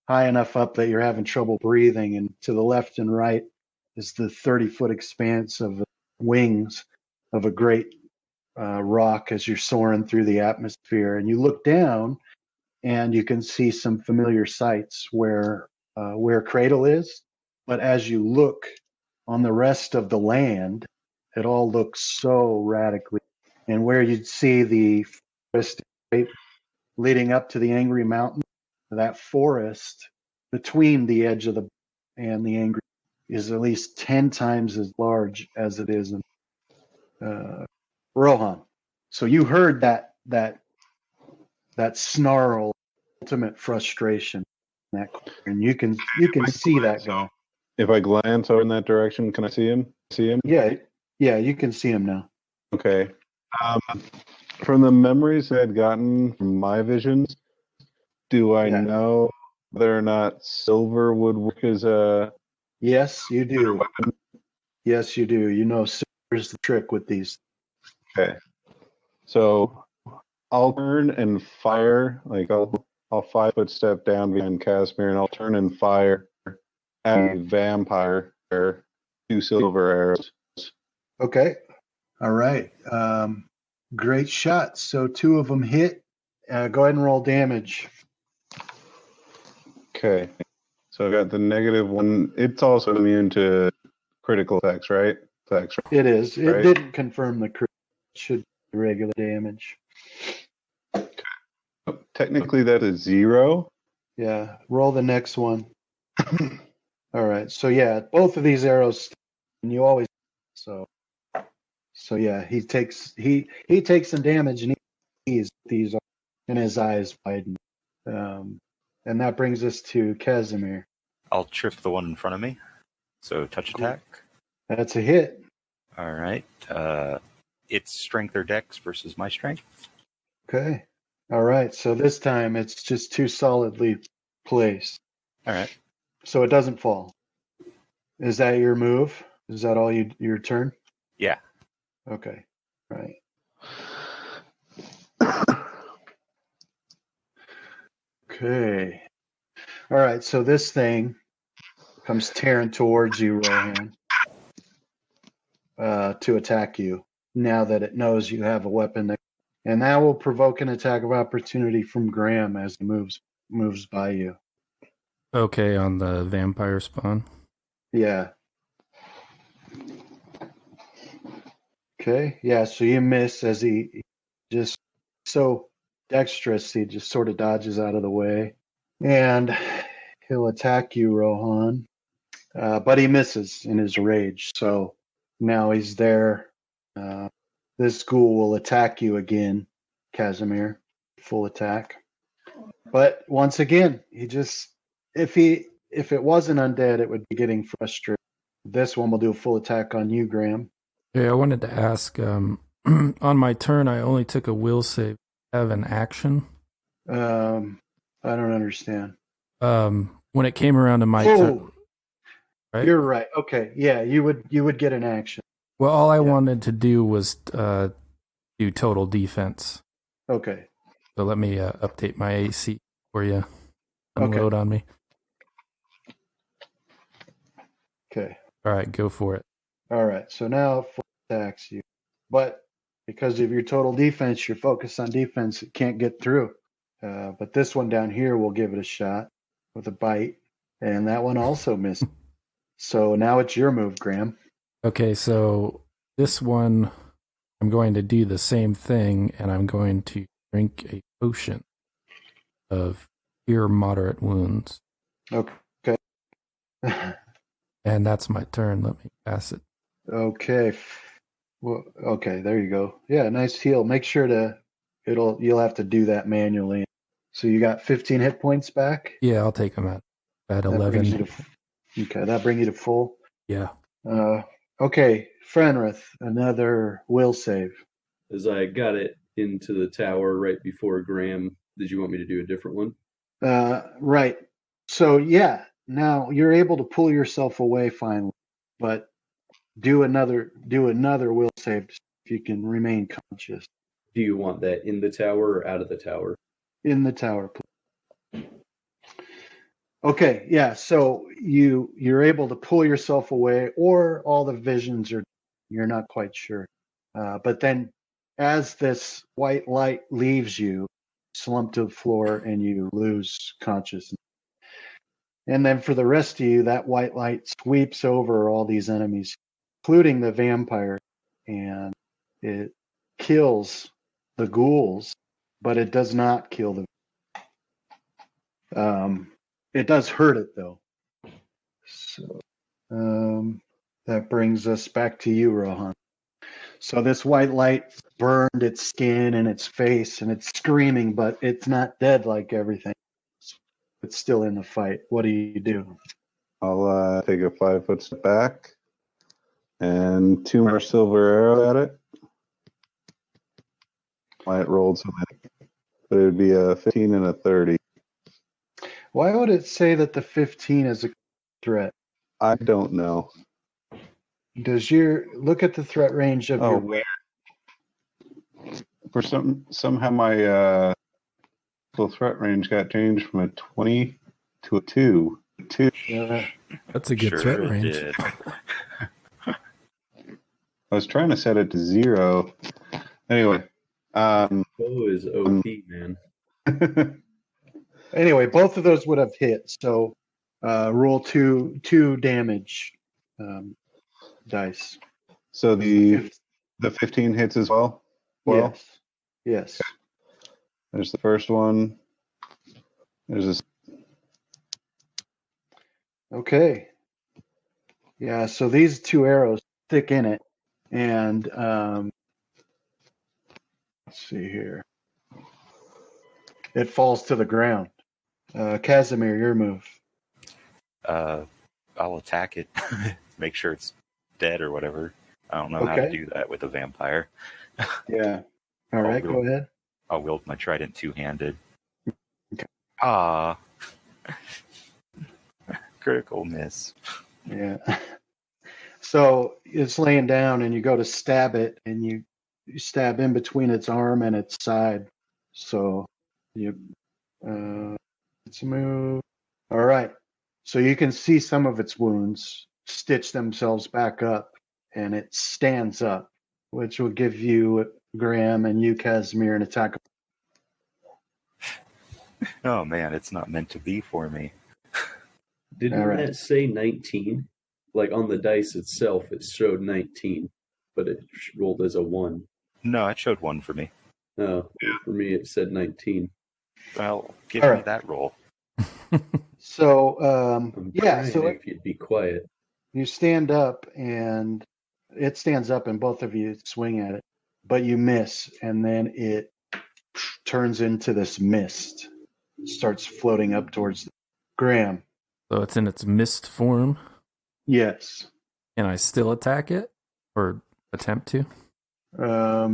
high enough up that you're having trouble breathing. And to the left and right is the 30-foot expanse of the wings of a great rock as you're soaring through the atmosphere. And you look down, and you can see some familiar sights where Cradle is. But as you look on the rest of the land, it all looks so radically. And where you'd see the forest leading up to the Angry Mountain, that forest between the edge of the and the Angry is at least 10 times as large as it is in Rohan. So you heard that snarl, ultimate frustration, and you can see that going. If I glance over in that direction, can I see him? Yeah, you can see him now. Okay. From the memories I had gotten from my visions, do I know whether or not silver would work as a... Yes, you do. weapon? Yes, you do. You know, silver's the trick with these. Okay. So I'll turn and fire. Like I'll 5-foot step down behind Casimir, and I'll turn and fire at a vampire. 2 silver arrows. Okay. All right. Great shot. So 2 of them hit. Go ahead and roll damage. Okay. So I got the -1. It's also immune to critical effects, right? It is. It Right. didn't confirm the crit. It should be regular damage. Technically, that is 0. Yeah. Roll the next one. All right. So yeah, both of these arrows, and you always so yeah, he takes some damage, and these are, and his eyes widen. And that brings us to Casimir. I'll trip the one in front of me. So touch attack. That's a hit. All right. It's strength or dex versus my strength. Okay. All right. So this time it's just 2 solidly placed. All right. So it doesn't fall. Is that your move? Is that all your turn? Yeah. Okay. Right. Okay. All right. So this thing comes tearing towards you, Rohan, to attack you. Now that it knows you have a weapon, and that will provoke an attack of opportunity from Graham as he moves by you. Okay, on the vampire spawn. Yeah. Okay. Yeah. So you miss as he just so dexterous. He just sort of dodges out of the way, and he'll attack you, Rohan. But he misses in his rage. So now he's there. This ghoul will attack you again, Casimir. Full attack. But once again, if it wasn't undead, it would be getting frustrated. This one will do a full attack on you, Graham. Yeah, I wanted to ask, on my turn, I only took a will save. Have an action? I don't understand. When it came around to my turn, right? You're right. Okay, yeah, you would get an action. Well, all I wanted to do was do total defense. Okay. So let me update my AC for you. Unload on me. Okay. All right, go for it. All right. So now it full attacks you, but because of your total defense, you're focused on defense. It can't get through. But this one down here will give it a shot with a bite, and that one also missed. So now it's your move, Graham. Okay, so this one, I'm going to do the same thing, and I'm going to drink a potion of cure moderate wounds. Okay. And that's my turn. Let me pass it. Okay. Well, okay, there you go. Yeah, nice heal. Make sure you'll have to do that manually. So you got 15 hit points back? Yeah, I'll take them at 11. Okay, that brings you to full? Yeah. Okay, Fenrith, another will save. As I got it into the tower right before Graham, did you want me to do a different one? Right. So yeah, now you're able to pull yourself away finally, but do another will save if you can remain conscious. Do you want that in the tower or out of the tower? In the tower, please. Okay, yeah. So you're able to pull yourself away, or all the visions are. You're not quite sure. But then, as this white light leaves you, slump to the floor, and you lose consciousness. And then for the rest of you, that white light sweeps over all these enemies, including the vampire, and it kills the ghouls, but it does not kill the. It does hurt it though. So that brings us back to you, Rohan. So this white light burned its skin and its face, and it's screaming, but it's not dead like everything. It's still in the fight. What do you do? I'll take a 5-foot step back and 2 more silver arrow at it. Why it rolled so many. But it would be a 15 and a 30. Why would it say that the 15 is a threat? I don't know. Does your look at the threat range of your weird. For somehow my full threat range got changed from a 20 to a 2. That's a good threat range. Did. I was trying to set it to 0. Anyway, is OP, man. Anyway, both of those would have hit. So roll two damage dice. So the 15 hits as well. Yes. There's the first one. There's this. Okay. Yeah. So these 2 arrows stick in it, and let's see here. It falls to the ground. Casimir, your move. I'll attack it. Make sure it's dead or whatever. I don't know how to do that with a vampire. Yeah. All right, go ahead. I'll wield my trident 2-handed. Okay. Ah. Critical miss. Yeah. So it's laying down, and you go to stab it, and you stab in between its arm and its side. So you let's move. All right. So you can see some of its wounds stitch themselves back up, and it stands up, which will give you, Graham, and you, Casimir, an attack. Oh man, it's not meant to be for me. Didn't that say 19? Like on the dice itself, it showed 19, but it rolled as a 1. No, it showed 1 for me. Oh, for me it said 19. Well, give me that roll. So, so if you'd be quiet. You stand up, and it stands up, and both of you swing at it, but you miss, and then it turns into this mist. It starts floating up towards Graham. So it's in its mist form? Yes. Can I still attack it? Or attempt to? I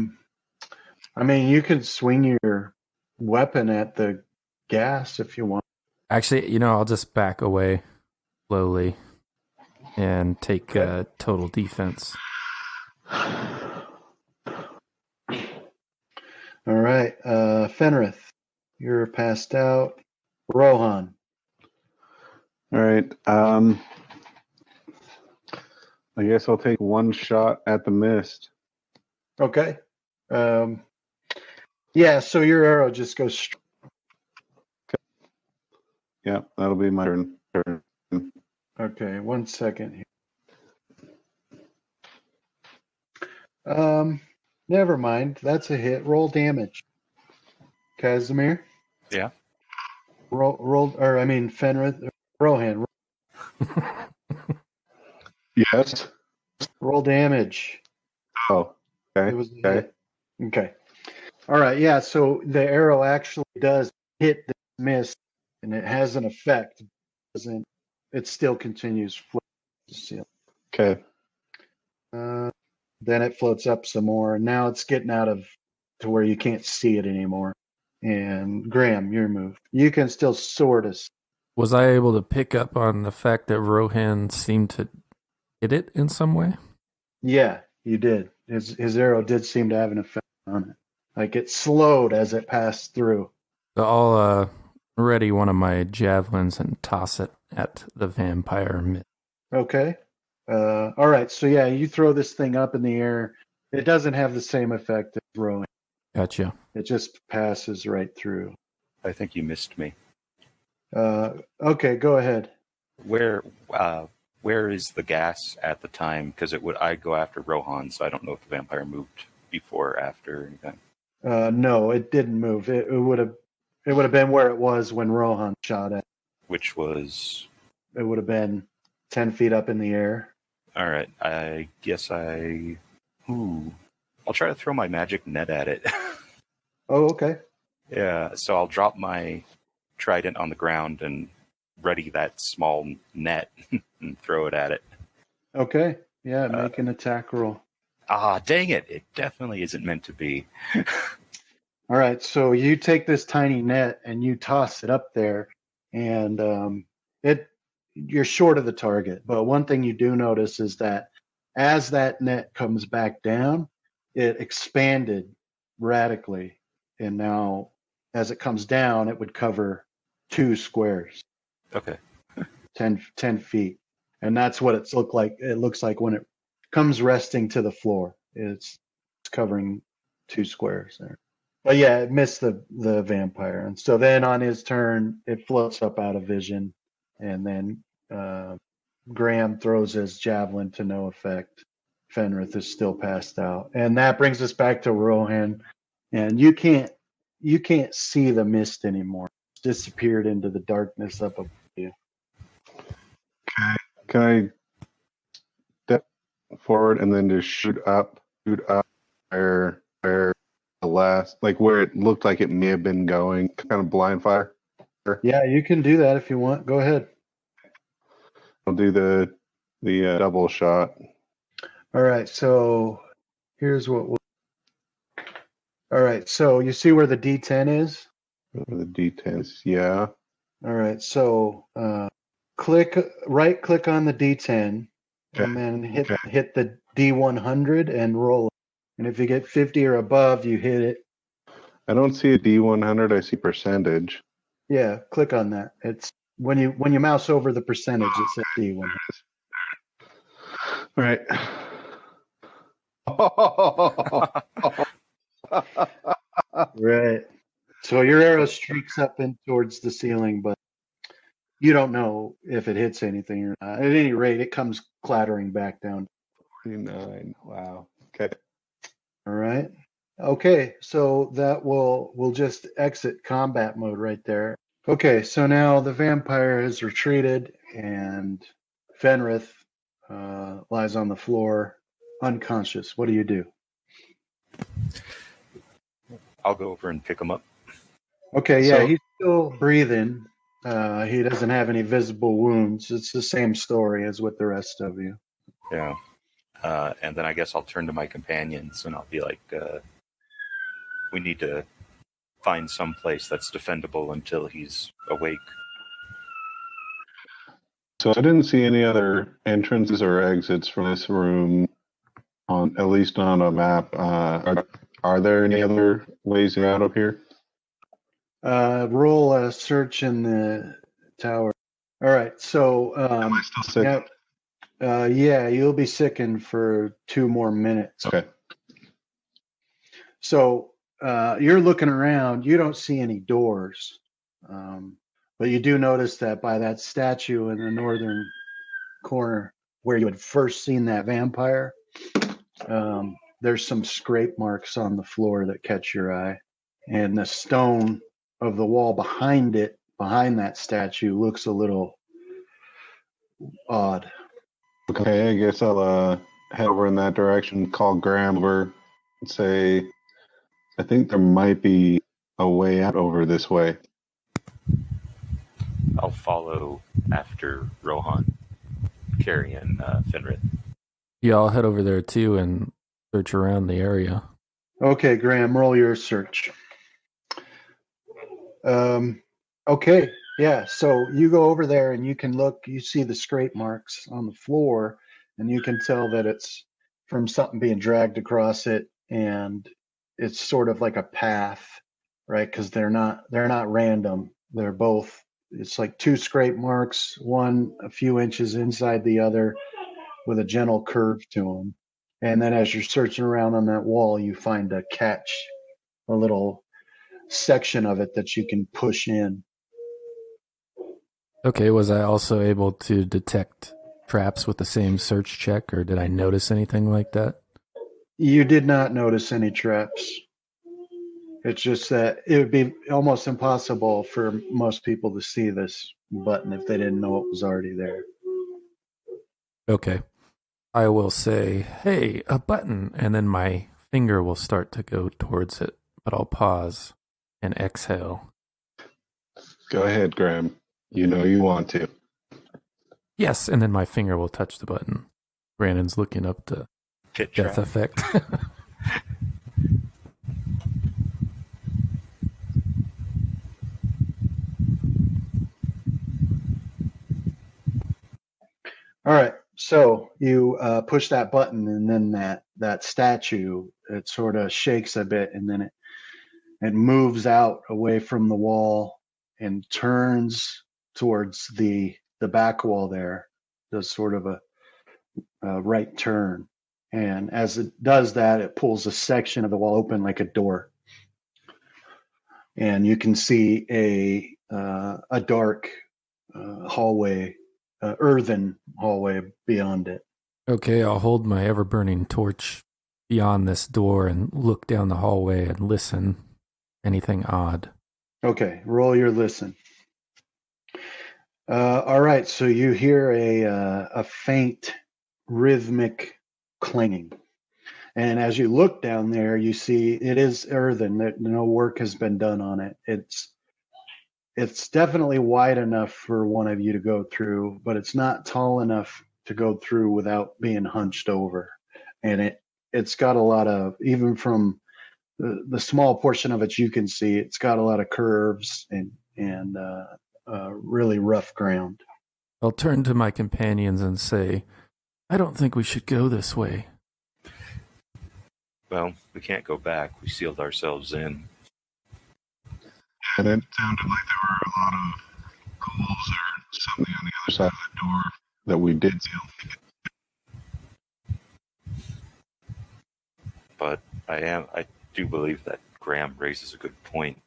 mean, you could swing your weapon at the gas if you want. Actually, I'll just back away slowly and take total defense. All right. Fenrith, you're passed out. Rohan. All right. I guess I'll take 1 shot at the mist. Okay. Yeah, so your arrow just goes straight. Yeah, that'll be my turn. Okay, 1 second here. Never mind. That's a hit. Roll damage. Casimir? Yeah. Fenrith. Rohan. Yes. Roll damage. Oh, okay. It was a hit. Okay. All right, yeah, so the arrow actually does hit the mist, and it has an effect. It still continues floating. Okay. Then it floats up some more, and now it's getting out of to where you can't see it anymore. And Graham, your move. You can still sort of. Was I able to pick up on the fact that Rohan seemed to hit it in some way? Yeah, you did. His arrow did seem to have an effect on it. Like it slowed as it passed through. So I'll ready one of my javelins and toss it at the vampire. Okay. All right. So yeah, you throw this thing up in the air. It doesn't have the same effect as throwing. Gotcha. It just passes right through. I think you missed me. Okay, go ahead. Where is the gas at the time? Because I'd go after Rohan, so I don't know if the vampire moved before or after or anything. No, it didn't move. It would have been where it was when Rohan shot it. Which was... It would have been 10 feet up in the air. All right, I guess I'll try to throw my magic net at it. Oh, okay. Yeah, so I'll drop my trident on the ground and ready that small net and throw it at it. Okay. Yeah, make an attack roll. Ah, dang it. It definitely isn't meant to be. All right, so you take this tiny net and you toss it up there, and you're short of the target. But one thing you do notice is that as that net comes back down, it expanded radically, and now as it comes down, it would cover 2 squares. Okay. 10 feet, and that's what it looks like when it comes resting to the floor. It's covering 2 squares there. But yeah, it missed the vampire, and so then on his turn, it floats up out of vision, and then Graham throws his javelin to no effect. Fenrith is still passed out, and that brings us back to Rohan, and you can't see the mist anymore. It's disappeared into the darkness up above you. Can I step forward and then just shoot up where the last, like where it looked like it may have been going, kind of blind fire? Yeah, you can do that if you want. Go ahead. I'll do the double shot. All right, so here's what we'll... All right, so you see where the D10 is? The D10s, yeah. All right, so right click on the D10, Okay. and then hit the D100 and roll it. And if you get 50 or above, you hit it. I don't see a D100. I see percentage. Yeah, click on that. It's when you mouse over the percentage, it says D100. All right. Right. So your arrow streaks up in towards the ceiling, but you don't know if it hits anything or not. At any rate, it comes clattering back down. 49. Wow. Okay. All right. Okay, so that we'll just exit combat mode right there. Okay, so now the vampire has retreated, and Fenrith lies on the floor, unconscious. What do you do? I'll go over and pick him up. Okay, yeah, So- he's still breathing. He doesn't have any visible wounds. It's the same story as with the rest of you. Yeah. And then I guess I'll turn to my companions and I'll be like, we need to find some place that's defendable until he's awake. So I didn't see any other entrances or exits from this room, at least on a map. Are there any other ways out of here? Roll a search in the tower. All right, so Am I still sick? yeah, you'll be sickened for 2 more minutes. Okay. So you're looking around. You don't see any doors, but you do notice that by that statue in the northern corner where you had first seen that vampire, there's some scrape marks on the floor that catch your eye, and the stone of the wall behind that statue, looks a little odd. Okay, I guess I'll head over in that direction, call Graham over, and say, I think there might be a way out over this way. I'll follow after Rohan, carrying Fenrith. Yeah, I'll head over there too and search around the area. Okay, Graham, roll your search. Okay, yeah, so you go over there and you can look, you see the scrape marks on the floor, and you can tell that it's from something being dragged across it, and it's sort of like a path, right? Because they're not random. They're both, it's like two scrape marks, one a few inches inside the other with a gentle curve to them. And then as you're searching around on that wall, you find a catch, a little section of it that you can push in. Okay, was I also able to detect traps with the same search check, or did I notice anything like that? You did not notice any traps. It's just that it would be almost impossible for most people to see this button if they didn't know it was already there. Okay. I will say, hey, a button, and then my finger will start to go towards it, but I'll pause and exhale. Go ahead, Graham. You know you want to. Yes, and then my finger will touch the button. Brandon's looking up the Pit death trap. effect. All right, so you push that button, and then that statue, it sort of shakes a bit, and then it moves out away from the wall and turns towards the back wall there. Does sort of a right turn, and as it does that, it pulls a section of the wall open like a door, and you can see a dark hallway. Earthen hallway beyond it. Okay, I'll hold my ever-burning torch beyond this door and look down the hallway and listen. Anything odd? Okay, roll your listen. All right, so you hear a faint rhythmic clanging. And as you look down there, you see it is earthen. No work has been done on it. It's definitely wide enough for one of you to go through, but it's not tall enough to go through without being hunched over. And it's got a lot of, even from the small portion of it you can see, it's got a lot of curves and really rough ground. I'll turn to my companions and say, I don't think we should go this way. Well, we can't go back. We sealed ourselves in. And it sounded like there were a lot of ghouls or something on the other side of the door that we did seal. But I do believe that Graham raises a good point.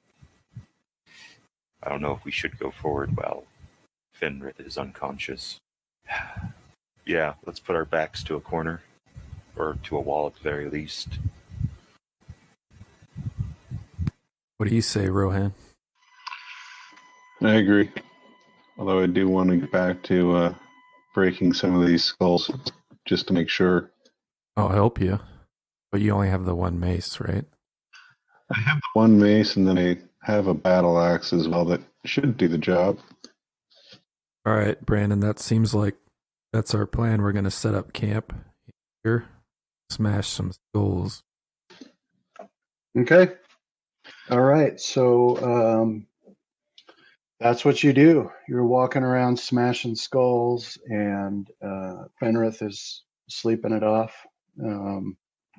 I don't know if we should go forward while Fenrith is unconscious. Yeah, let's put our backs to a corner, or to a wall at the very least. What do you say, Rohan? I agree. Although I do want to get back to breaking some of these skulls just to make sure. I'll help you. But you only have the one mace, right? I have the one mace, and then I have a battle axe as well that should do the job. All right, Brandon, that seems like that's our plan. We're going to set up camp here, smash some skulls. Okay. All right. So that's what you do. You're walking around smashing skulls, and Fenrith is sleeping it off.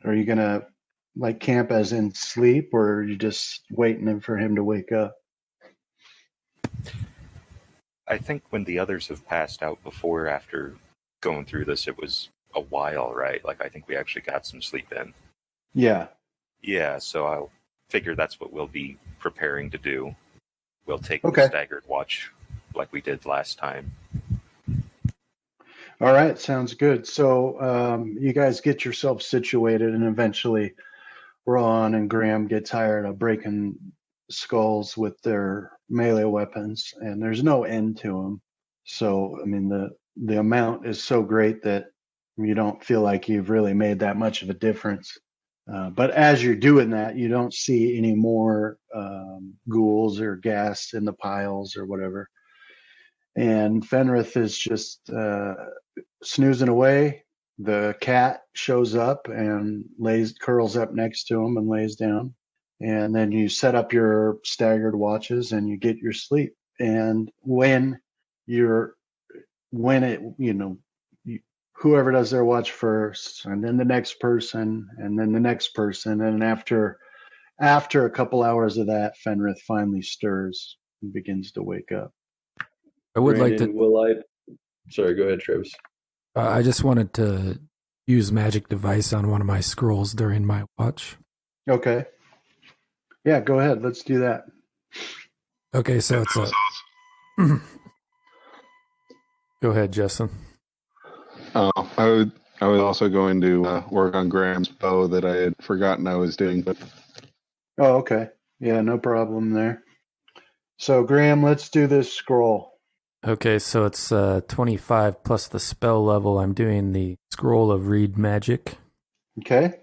Are you going to camp as in sleep, or are you just waiting for him to wake up? I think when the others have passed out before, after going through this, it was a while, right? I think we actually got some sleep in. Yeah. Yeah, so I'll figure that's what we'll be preparing to do. We'll take Okay. the staggered watch like we did last time. All right. Sounds good. So you guys get yourself situated, and eventually Ron and Graham get tired of breaking skulls with their melee weapons, and there's no end to them. So, I mean, the amount is so great that you don't feel like you've really made that much of a difference. But as you're doing that, you don't see any more ghouls or gas in the piles or whatever. And Fenrith is just snoozing away. The cat shows up and curls up next to him and lays down. And then you set up your staggered watches and you get your sleep. And whoever does their watch first, and then the next person, and then the next person, and after a couple hours of that, Fenrith finally stirs and begins to wake up. I would like Brandon, to. Sorry, go ahead, Travis. I just wanted to use magic device on one of my scrolls during my watch. Okay. Yeah, go ahead. Let's do that. Okay, so it's a. Go ahead, Justin. I was also going to work on Graham's bow that I had forgotten I was doing. But Oh, okay. Yeah, no problem there. So, Graham, let's do this scroll. Okay, so it's 25 plus the spell level. I'm doing the Scroll of Read Magic. Okay.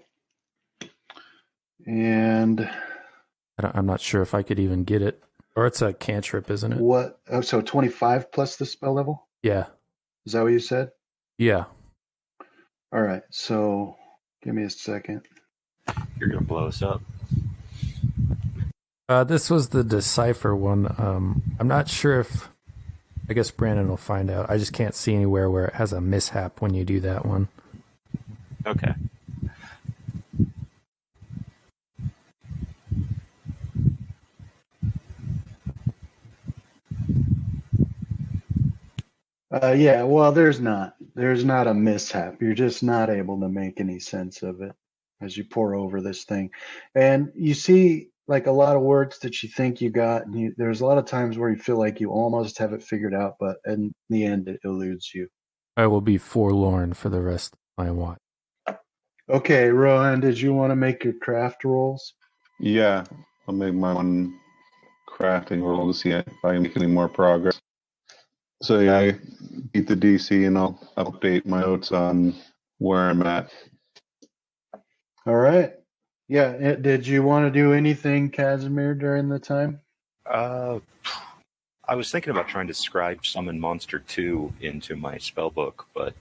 And I'm not sure if I could even get it. Or it's a cantrip, isn't it? what? Oh, so 25 plus the spell level? Yeah. Is that what you said? Yeah. All right. So, give me a second. You're going to blow us up. This was the Decipher one. I'm not sure if... I guess Brandon will find out. I just can't see anywhere where it has a mishap when you do that one. Okay. Yeah, well, there's not a mishap. You're just not able to make any sense of it as you pour over this thing. And you see like a lot of words that you think you got, and there's a lot of times where you feel like you almost have it figured out, but in the end it eludes you. I will be forlorn for the rest of my watch. Okay, Rohan, did you want to make your craft rolls? yeah, I'll make my one crafting roll to see if I can make any more progress. So yeah, I beat the DC and I'll update my notes on where I'm at. All right. Yeah, did you want to do anything, Casimir, during the time? I was thinking about trying to scribe Summon Monster 2 into my spellbook, but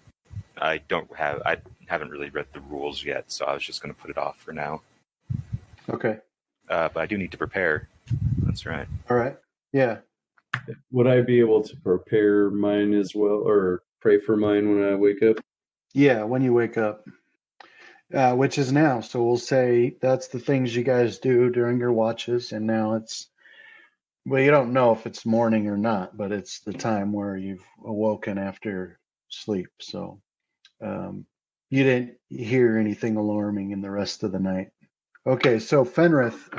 I haven't really read the rules yet, so I was just going to put it off for now. Okay. But I do need to prepare. That's right. All right. Yeah. Would I be able to prepare mine as well, or pray for mine when I wake up? Yeah, when you wake up, which is now. So we'll say that's the things you guys do during your watches, and now it's, well, you don't know if it's morning or not, but it's the time where you've awoken after sleep. So you didn't hear anything alarming in the rest of the night. Okay, so Fenrith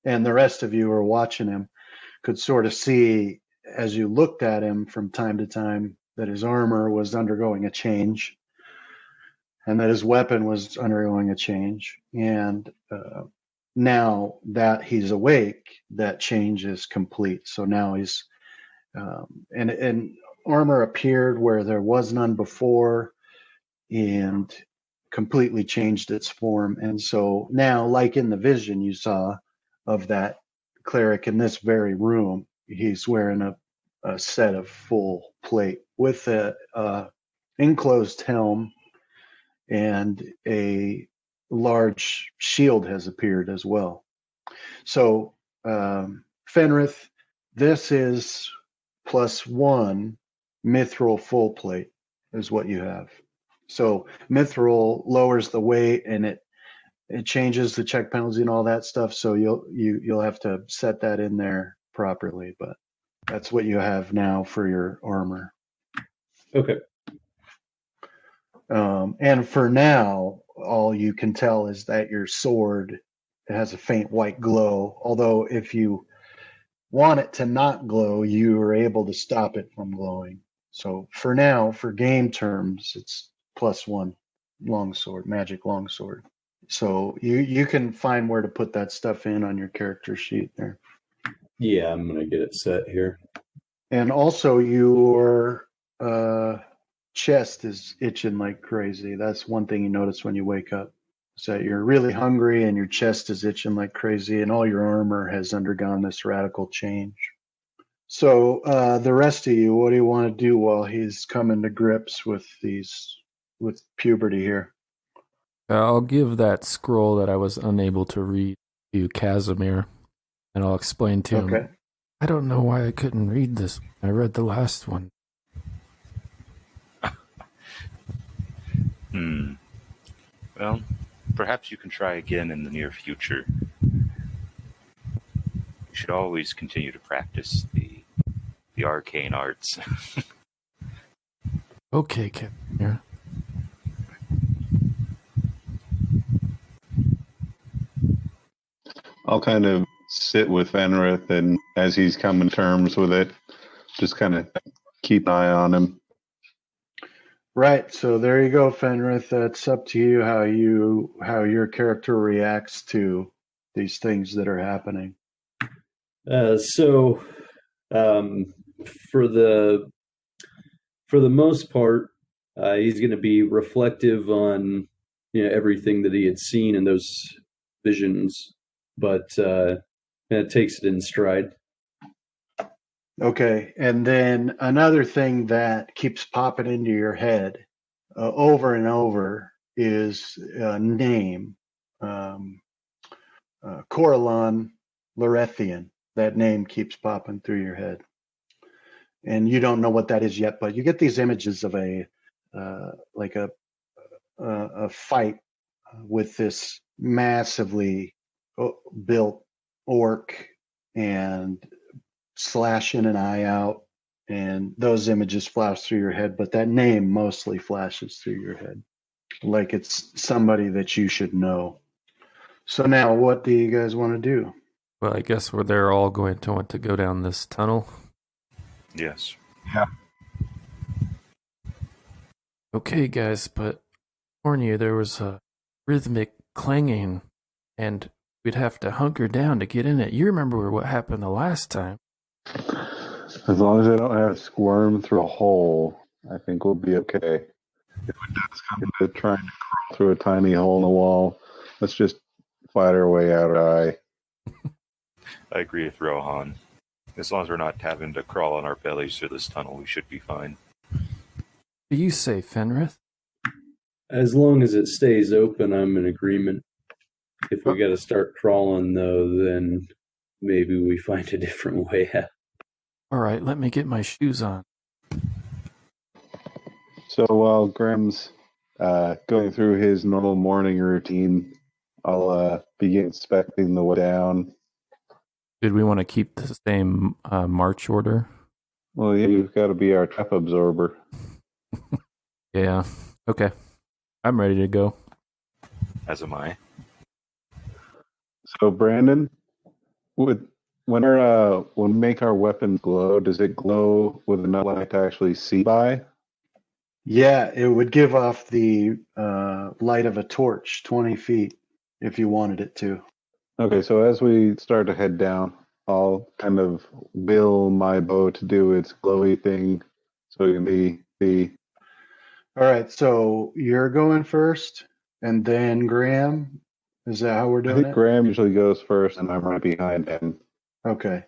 and the rest of you who are watching him could sort of see as you looked at him from time to time that his armor was undergoing a change and that his weapon was undergoing a change. And now that he's awake, that change is complete. So now he's, and armor appeared where there was none before and completely changed its form. And so now, like in the vision you saw of that cleric in this very room, he's wearing a set of full plate with a enclosed helm, and a large shield has appeared as well. So Fenrith, this is +1 mithril full plate is what you have. So mithril lowers the weight and it changes the check penalty and all that stuff. So you'll have to set that in there properly, but that's what you have now for your armor. Okay. And for now, all you can tell is that your sword has a faint white glow. Although if you want it to not glow, you are able to stop it from glowing. So for now, for game terms, it's +1 longsword, magic longsword. So you can find where to put that stuff in on your character sheet there. Yeah, I'm going to get it set here. And also your chest is itching like crazy. That's one thing you notice when you wake up. Is that you're really hungry and your chest is itching like crazy and all your armor has undergone this radical change. So the rest of you, what do you want to do while he's coming to grips with puberty here? I'll give that scroll that I was unable to read to Casimir, and I'll explain to him. I don't know why I couldn't read this. I read the last one. Well, perhaps you can try again in the near future. You should always continue to practice the arcane arts. Okay, Casimir. I'll kind of sit with Fenrith, and as he's coming to terms with it, just kind of keep an eye on him. Right. So there you go, Fenrith. That's up to you how your character reacts to these things that are happening. So, for the most part, he's going to be reflective on everything that he had seen in those visions, but it takes it in stride. Okay. And then another thing that keeps popping into your head over and over is a name, Coralon Lorethian. That name keeps popping through your head. And you don't know what that is yet, but you get these images of a fight with this massively built orc and slashing an eye out, and those images flash through your head, but that name mostly flashes through your head like it's somebody that you should know. So now what do you guys want to do? Well, I guess they're all going to want to go down this tunnel. Yes. Okay, guys, but warn you, there was a rhythmic clanging, and we'd have to hunker down to get in it. You remember what happened the last time. As long as I don't have to squirm through a hole, I think we'll be okay. If it does come to trying to crawl through a tiny hole in the wall, let's just fight our way out. I agree with Rohan. As long as we're not having to crawl on our bellies through this tunnel, we should be fine. Do you say, Fenrith? As long as it stays open, I'm in agreement. If we got to start crawling, though, then maybe we find a different way out. All right, let me get my shoes on. So while Graham's going through his normal morning routine, I'll begin inspecting the way down. Did we want to keep the same march order? Well, yeah, you've got to be our trap absorber. Yeah. Okay. I'm ready to go. As am I. So, Brandon, when we make our weapons glow, does it glow with enough light to actually see by? Yeah, it would give off the light of a torch 20 feet if you wanted it to. Okay, so as we start to head down, I'll kind of will my bow to do its glowy thing so it can be. All right, so you're going first, and then Graham. Is that how we're doing it? I think Graham usually goes first, and I'm right behind him. Okay.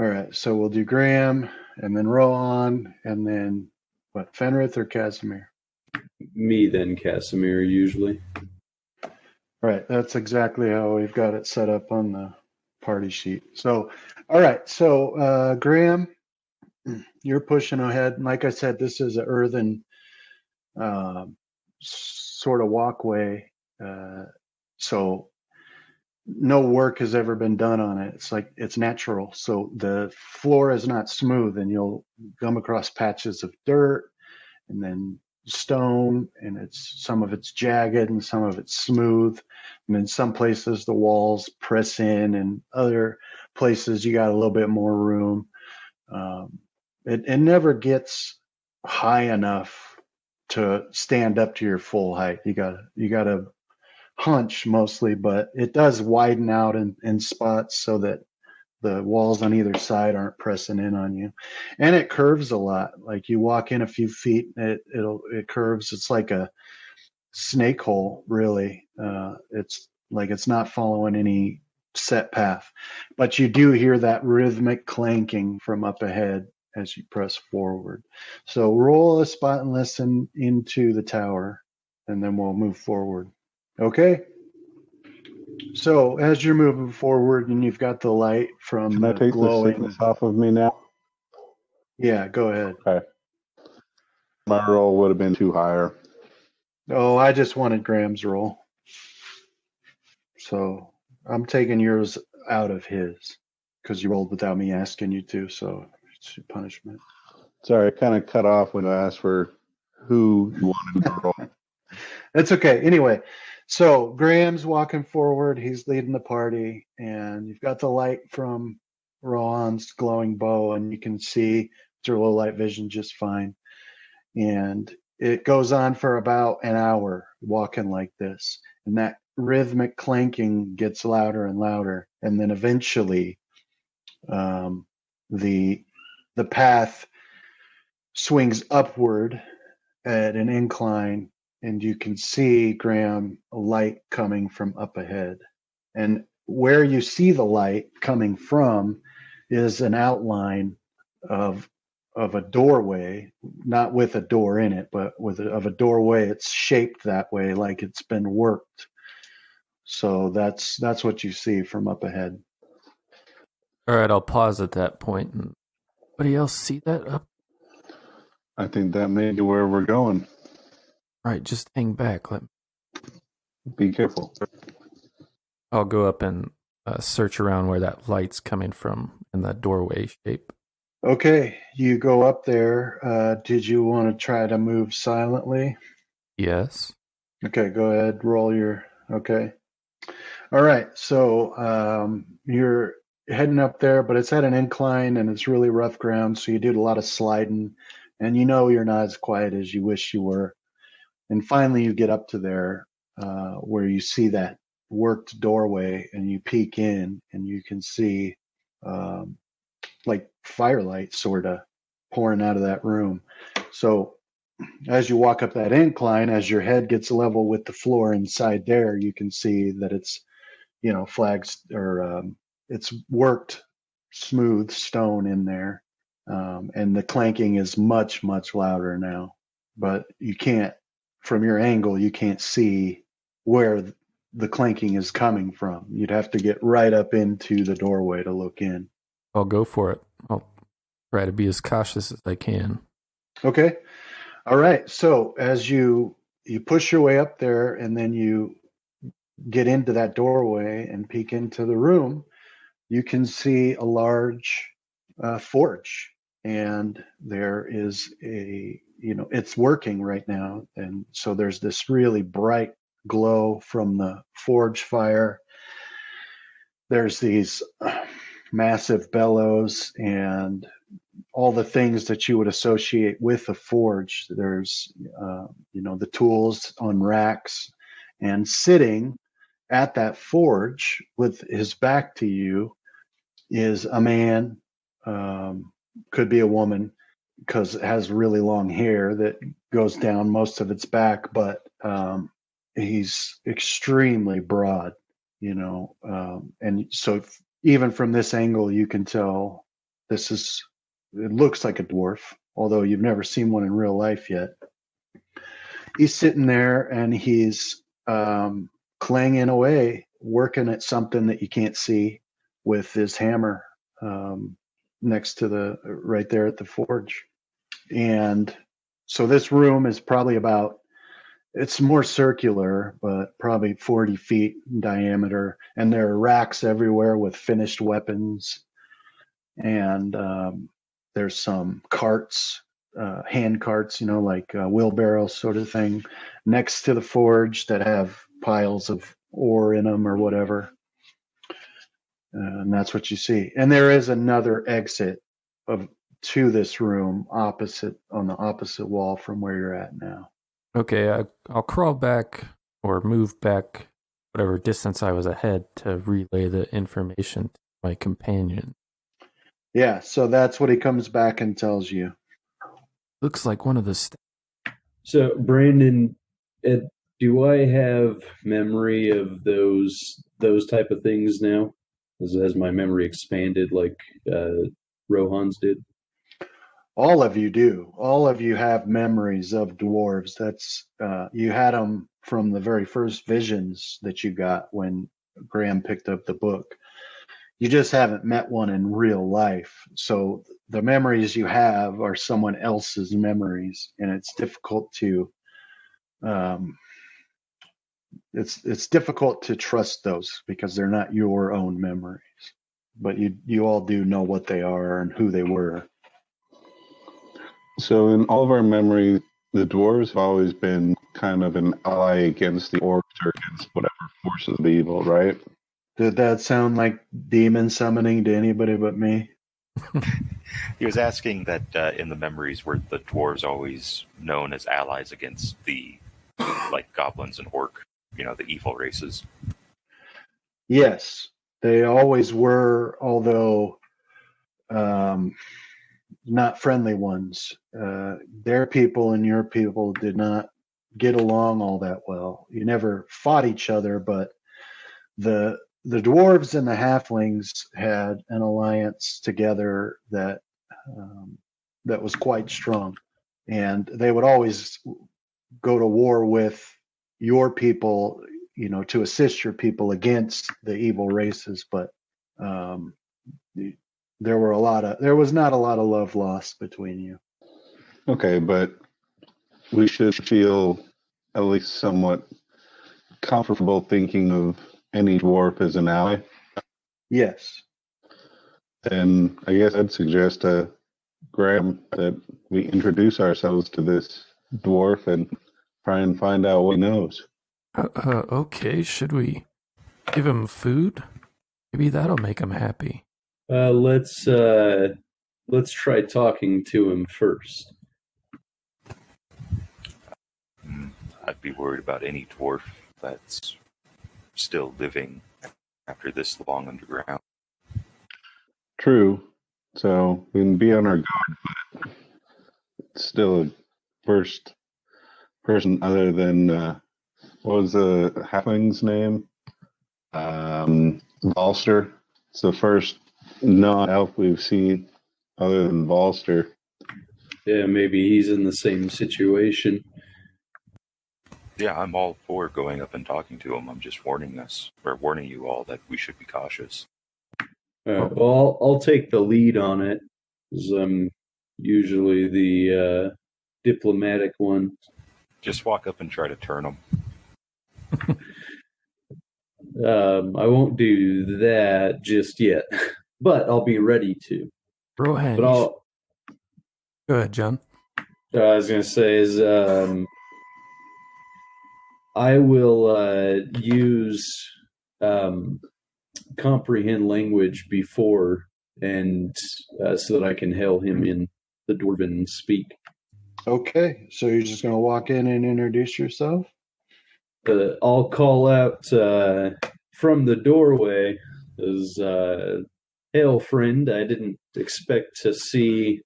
All right, so we'll do Graham, and then Rohan, and then what, Fenrith or Casimir? Me, then Casimir, usually. Right, that's exactly how we've got it set up on the party sheet. So, all right, so Graham, you're pushing ahead. And like I said, this is an earthen sort of walkway. So no work has ever been done on it. It's like it's natural. So the floor is not smooth, and you'll come across patches of dirt and then stone, and some of it's jagged and some of it's smooth, and in some places the walls press in, and other places you got a little bit more room. It never gets high enough to stand up to your full height. You gotta hunch mostly, but it does widen out in spots so that the walls on either side aren't pressing in on you, and it curves a lot. Like you walk in a few feet, it curves. It's like a snake hole, really. It's like it's not following any set path, but you do hear that rhythmic clanking from up ahead as you press forward. So roll a spot and listen into the tower, and then we'll move forward. Okay. So as you're moving forward and you've got the light from Can I the take glowing, the sickness off of me now? Yeah, go ahead. Okay. My roll would have been too higher. Oh, I just wanted Graham's roll. So I'm taking yours out of his because you rolled without me asking you to, so it's your punishment. Sorry, I kind of cut off when I asked for who you wanted to roll. That's okay. Anyway, so Graham's walking forward. He's leading the party, and you've got the light from Rohan's glowing bow, and you can see through low light vision just fine. And it goes on for about an hour walking like this. And that rhythmic clanking gets louder and louder. And then eventually the path swings upward at an incline, and you can see, Graham, a light coming from up ahead. And where you see the light coming from is an outline of a doorway, not with a door in it, but of a doorway. It's shaped that way, like it's been worked. So that's what you see from up ahead. All right, I'll pause at that point. Anybody else see that up? I think that may be where we're going. All right, just hang back. Be careful. I'll go up and search around where that light's coming from in that doorway shape. Okay, you go up there. Did you want to try to move silently? Yes. Okay, go ahead. Roll your. Okay. All right. So you're heading up there, but it's at an incline and it's really rough ground. So you did a lot of sliding, and you know you're not as quiet as you wish you were. And finally, you get up to there where you see that worked doorway, and you peek in, and you can see like firelight sort of pouring out of that room. So as you walk up that incline, as your head gets level with the floor inside there, you can see that it's, flags or it's worked smooth stone in there. And the clanking is much, much louder now, but you can't, from your angle, you can't see where the clanking is coming from. You'd have to get right up into the doorway to look in. I'll go for it. I'll try to be as cautious as I can. Okay. All right. So as you push your way up there, and then you get into that doorway and peek into the room, you can see a large forge, and there is it's working right now. And so there's this really bright glow from the forge fire. There's these massive bellows and all the things that you would associate with a forge. There's, the tools on racks, and sitting at that forge with his back to you is a man, could be a woman because it has really long hair that goes down most of its back, but he's extremely broad, and so even from this angle, you can tell it looks like a dwarf, although you've never seen one in real life yet. He's sitting there and he's clanging away, working at something that you can't see with his hammer next to right there at the forge. And so this room is probably it's more circular, but probably 40 feet in diameter. And there are racks everywhere with finished weapons. And there's some carts, hand carts, like wheelbarrows sort of thing, next to the forge that have piles of ore in them or whatever. And that's what you see. And there is another exit to this room on the opposite wall from where you're at now. Okay, I'll crawl back or move back whatever distance I was ahead to relay the information to my companion. Yeah, so that's what he comes back and tells you. Looks like one of the So, Brandon, do I have memory of those type of things now? Has my memory expanded like Rohan's did? All of you do. All of you have memories of dwarves. That's you had them from the very first visions that you got when Graham picked up the book. You just haven't met one in real life. So the memories you have are someone else's memories, and it's difficult to it's difficult to trust those because they're not your own memories. but you all do know what they are and who they were. So in all of our memory, the dwarves have always been kind of an ally against the orcs or against whatever forces of evil, right? Did that sound like demon summoning to anybody but me? He was asking that in the memories were the dwarves always known as allies against the like goblins and orc, the evil races. Yes, they always were, although not friendly ones. Their people and your people did not get along all that well. You never fought each other, but the dwarves and the halflings had an alliance together that was quite strong, and they would always go to war with your people, to assist your people against the evil races. But there was not a lot of love lost between you. Okay, but we should feel at least somewhat comfortable thinking of any dwarf as an ally. Yes. Then I guess I'd suggest to Graham that we introduce ourselves to this dwarf and try and find out what he knows. Okay, should we give him food? Maybe that'll make him happy. Let's try talking to him first. I'd be worried about any dwarf that's still living after this long underground. True. So we can be on our guard, but it's still a first person other than what was the halfling's name? Volster. It's the first non-elf we've seen other than Volster. Yeah, maybe he's in the same situation. Yeah, I'm all for going up and talking to him. I'm just warning you all that we should be cautious. Well, I'll take the lead on it, because I'm usually the diplomatic one. Just walk up and try to turn him. I won't do that just yet, but I'll be ready to. Rohan, But go ahead, John. I was going to say is I will use comprehend language before, and so that I can hail him in the Dwarven speak. Okay, so you're just going to walk in and introduce yourself? I'll call out from the doorway as, hail, friend. I didn't expect to see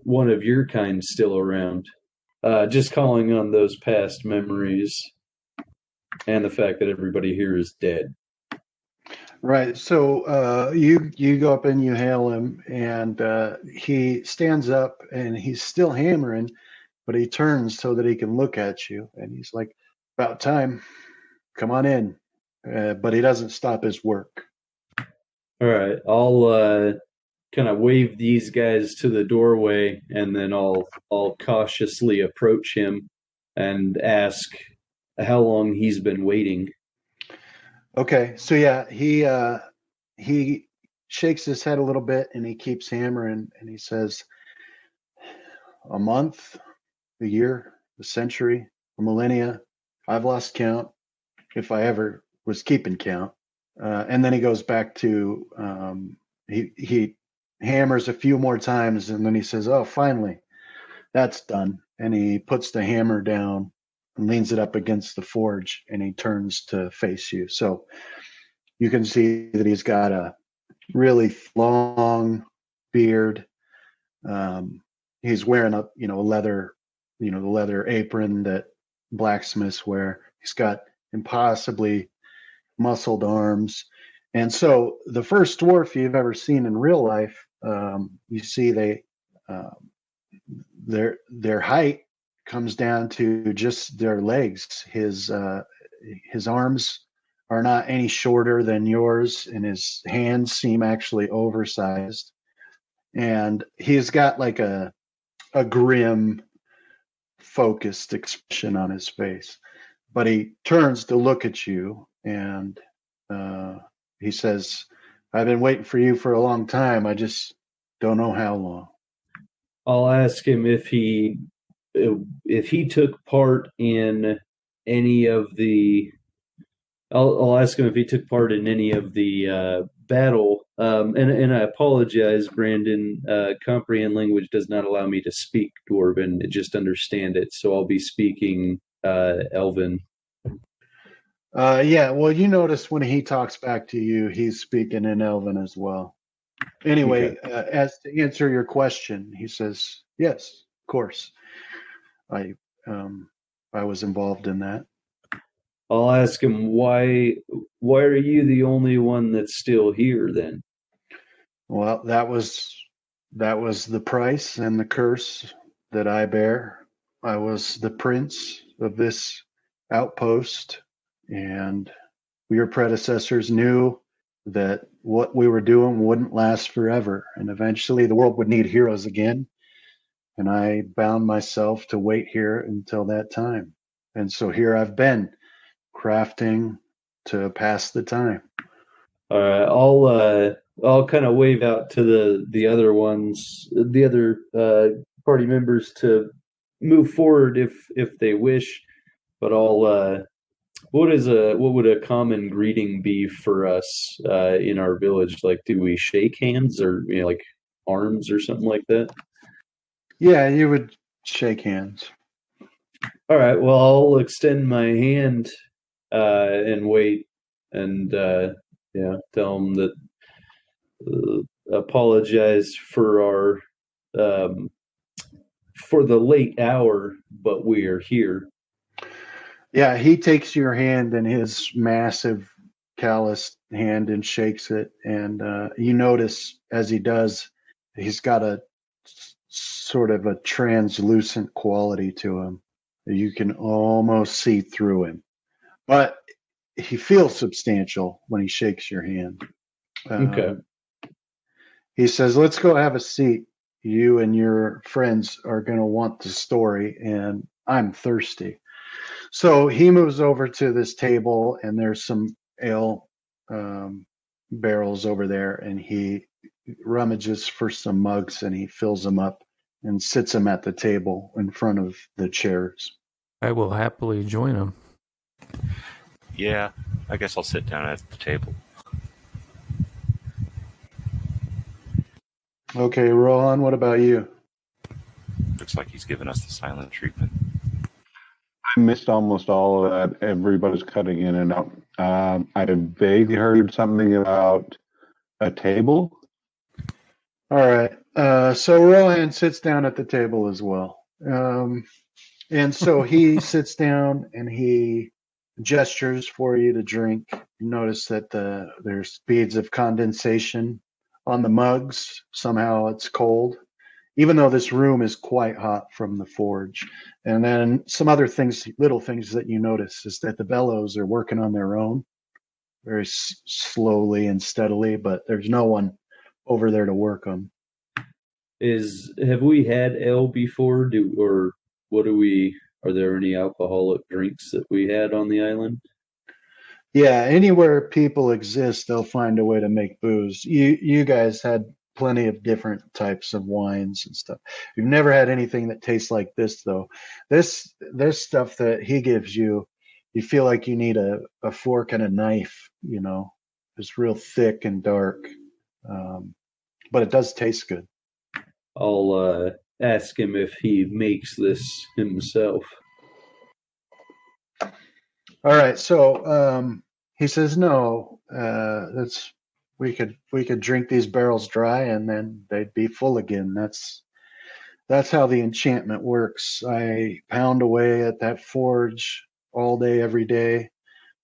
one of your kind still around. Just calling on those past memories and the fact that everybody here is dead. Right. So you go up and you hail him, and he stands up and he's still hammering, but he turns so that he can look at you, and he's like, "About time. Come on in." But he doesn't stop his work. All right, I'll kind of wave these guys to the doorway, and then I'll cautiously approach him and ask how long he's been waiting. Okay, so yeah, he shakes his head a little bit and he keeps hammering and he says, "A month, a year, a century, a millennia. I've lost count, if I ever was keeping count." And then he goes back to he hammers a few more times and then he says, "Oh, finally, that's done." And he puts the hammer down and leans it up against the forge, and he turns to face you. So you can see that he's got a really long beard. He's wearing a leather, the leather apron that blacksmiths wear. He's got impossibly muscled arms. And so the first dwarf you've ever seen in real life, you see their height comes down to just their legs. His arms are not any shorter than yours, and his hands seem actually oversized. And he's got like a grim, focused expression on his face. But he turns to look at you, and he says, I've been waiting for you for a long time. I just don't know how long. I'll ask him if he took part in any of the. I'll ask him if he took part in any of the battle. And I apologize, Brandon. Comprehend language does not allow me to speak Dwarven; just understand it. So I'll be speaking Elven. Yeah, well, you notice when he talks back to you, he's speaking in Elven as well. Anyway, Okay. as to answer your question, he says, "Yes, of course. I was involved in that." I'll ask him why are you the only one that's still here then? Well, that was the price and the curse that I bear. I was the prince of this outpost, and your predecessors knew that what we were doing wouldn't last forever, and eventually the world would need heroes again. And I bound myself to wait here until that time. And so here I've been, crafting to pass the time. All right, I'll kind of wave out to the other ones, the other party members to move forward if they wish. But I'll what would a common greeting be for us in our village? Like, do we shake hands or like arms or something like that? Yeah, you would shake hands. All right. Well, I'll extend my hand and wait, and tell them that apologize for our for the late hour, but we are here. Yeah, he takes your hand in his massive, calloused hand and shakes it. And you notice as he does, he's got a sort of a translucent quality to him. You can almost see through him. But he feels substantial when he shakes your hand. Okay. He says, "Let's go have a seat. You and your friends are going to want the story, and I'm thirsty." So he moves over to this table, and there's some ale barrels over there, and he rummages for some mugs, and he fills them up and sits them at the table in front of the chairs. I will happily join him. Yeah, I guess I'll sit down at the table. Okay, Rohan, what about you? Looks like he's giving us the silent treatment. I missed almost all of that. Everybody's cutting in and out. I vaguely heard something about a table. All right. So Rohan sits down at the table as well. And so he sits down and he gestures for you to drink. You notice that there's beads of condensation on the mugs. Somehow it's cold, even though this room is quite hot from the forge. And then some other things, little things that you notice is that the bellows are working on their own very slowly and steadily, but there's no one over there to work them. Have we had ale before? Are there any alcoholic drinks that we had on the island? Yeah, anywhere people exist, they'll find a way to make booze. You guys had plenty of different types of wines and stuff. You've never had anything that tastes like this, though. This stuff that he gives you, you feel like you need a fork and a knife. It's real thick and dark, but it does taste good. I'll ask him if he makes this himself. All right, so he says no. We could drink these barrels dry and then they'd be full again. That's how the enchantment works. I pound away at that forge all day, every day.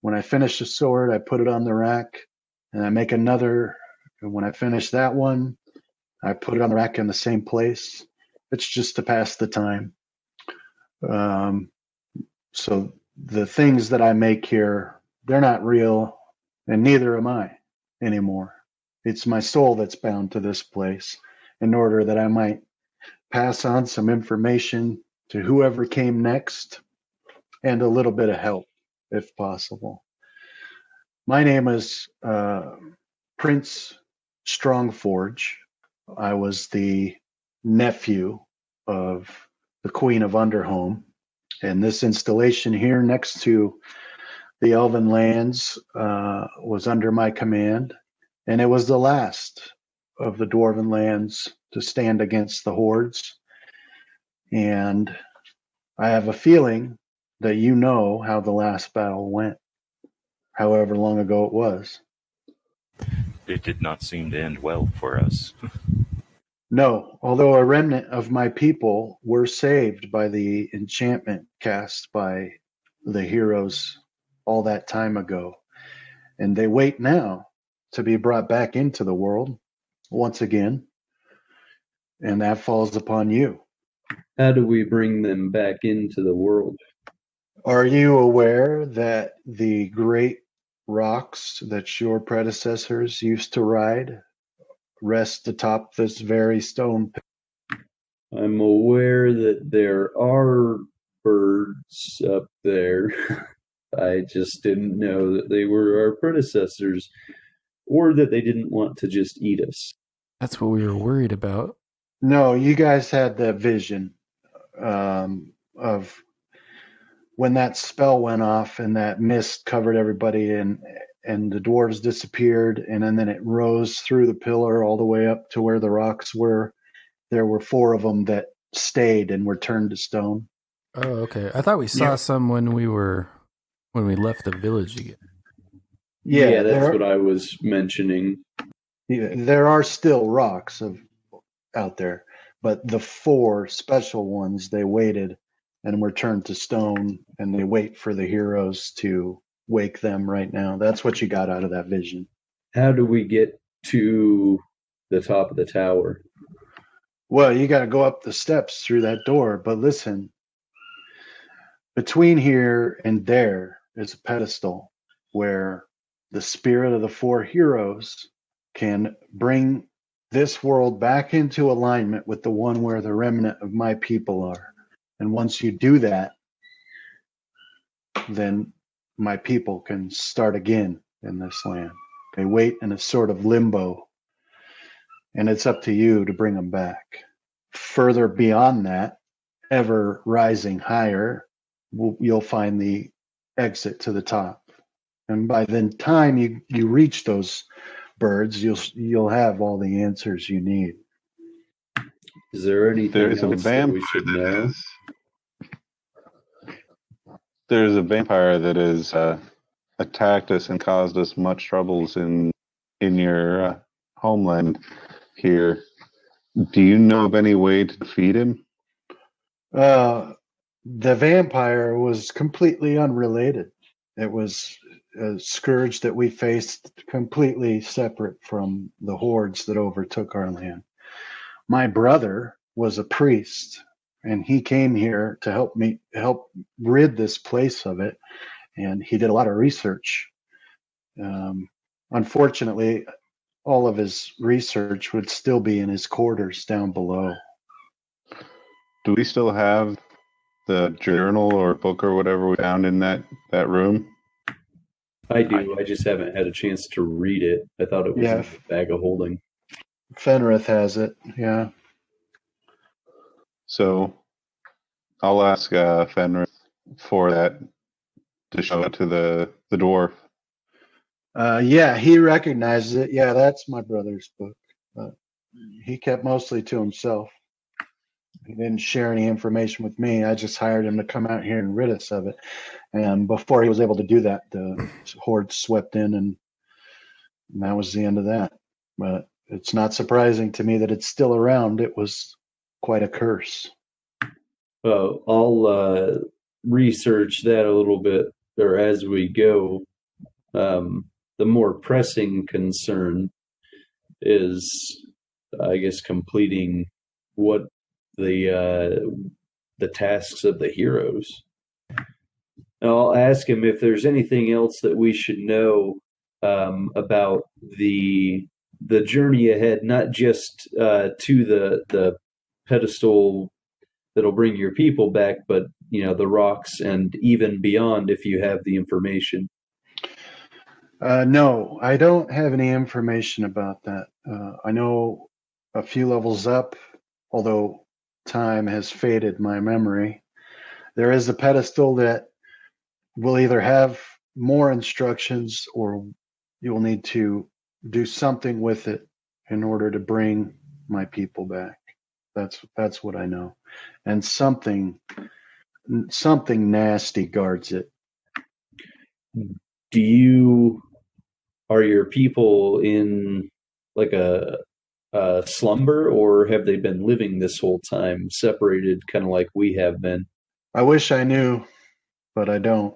When I finish a sword, I put it on the rack, and I make another. And when I finish that one, I put it on the rack in the same place. It's just to pass the time. So the things that I make here, they're not real, and neither am I anymore. It's my soul that's bound to this place in order that I might pass on some information to whoever came next and a little bit of help, if possible. My name is Prince Strongforge. I was the nephew of the Queen of Underhome. And this installation here next to the Elven Lands was under my command. And it was the last of the Dwarven lands to stand against the hordes. And I have a feeling that you know how the last battle went, however long ago it was. It did not seem to end well for us. No, although a remnant of my people were saved by the enchantment cast by the heroes all that time ago. And they wait now to be brought back into the world once again. And that falls upon you. How do we bring them back into the world? Are you aware that the great rocks that your predecessors used to ride rest atop this very stone pit? I'm aware that there are birds up there. I just didn't know that they were our predecessors, or that they didn't want to just eat us. That's what we were worried about. No, you guys had the vision of when that spell went off and that mist covered everybody and the dwarves disappeared, and then it rose through the pillar all the way up to where the rocks were. There were 4 of them that stayed and were turned to stone. Oh, okay. I thought we saw some when we left the village again. Yeah, that's what I was mentioning. There are still rocks out there, but the 4 special ones, they waited and were turned to stone, and they wait for the heroes to wake them right now. That's what you got out of that vision. How do we get to the top of the tower? Well, you got to go up the steps through that door, but listen, between here and there is a pedestal where the spirit of the 4 heroes can bring this world back into alignment with the one where the remnant of my people are. And once you do that, then my people can start again in this land. They wait in a sort of limbo, and it's up to you to bring them back. Further beyond that, ever rising higher, you'll find the exit to the top. And by the time you reach those birds, you'll have all the answers you need. Is there anything There's else that we should know? There's a vampire that has attacked us and caused us much troubles in your homeland here. Do you know of any way to defeat him? The vampire was completely unrelated. It was a scourge that we faced completely separate from the hordes that overtook our land. My brother was a priest, and he came here to help rid this place of it, and he did a lot of research. Unfortunately, all of his research would still be in his quarters down below. Do we still have the journal or book or whatever we found in that room? I do. I just haven't had a chance to read it. I thought it was in the bag of holding. Fenrith has it, yeah. So I'll ask Fenrith for that to show it to the dwarf. Yeah, he recognizes it. Yeah, that's my brother's book. He kept mostly to himself. He didn't share any information with me. I just hired him to come out here and rid us of it. And before he was able to do that, the horde swept in, and that was the end of that. But it's not surprising to me that it's still around. It was quite a curse. Well, I'll research that a little bit, or as we go. The more pressing concern is, I guess, completing what the tasks of the heroes. And I'll ask him if there's anything else that we should know about the journey ahead, not just to the pedestal that'll bring your people back, but the rocks and even beyond, if you have the information. No, I don't have any information about that. I know a few levels up, although time has faded my memory. There is a pedestal that will either have more instructions or you'll need to do something with it in order to bring my people back. That's what I know. And something nasty guards it. Are your people in like a slumber, or have they been living this whole time separated, kind of like we have been? I wish I knew, but I don't.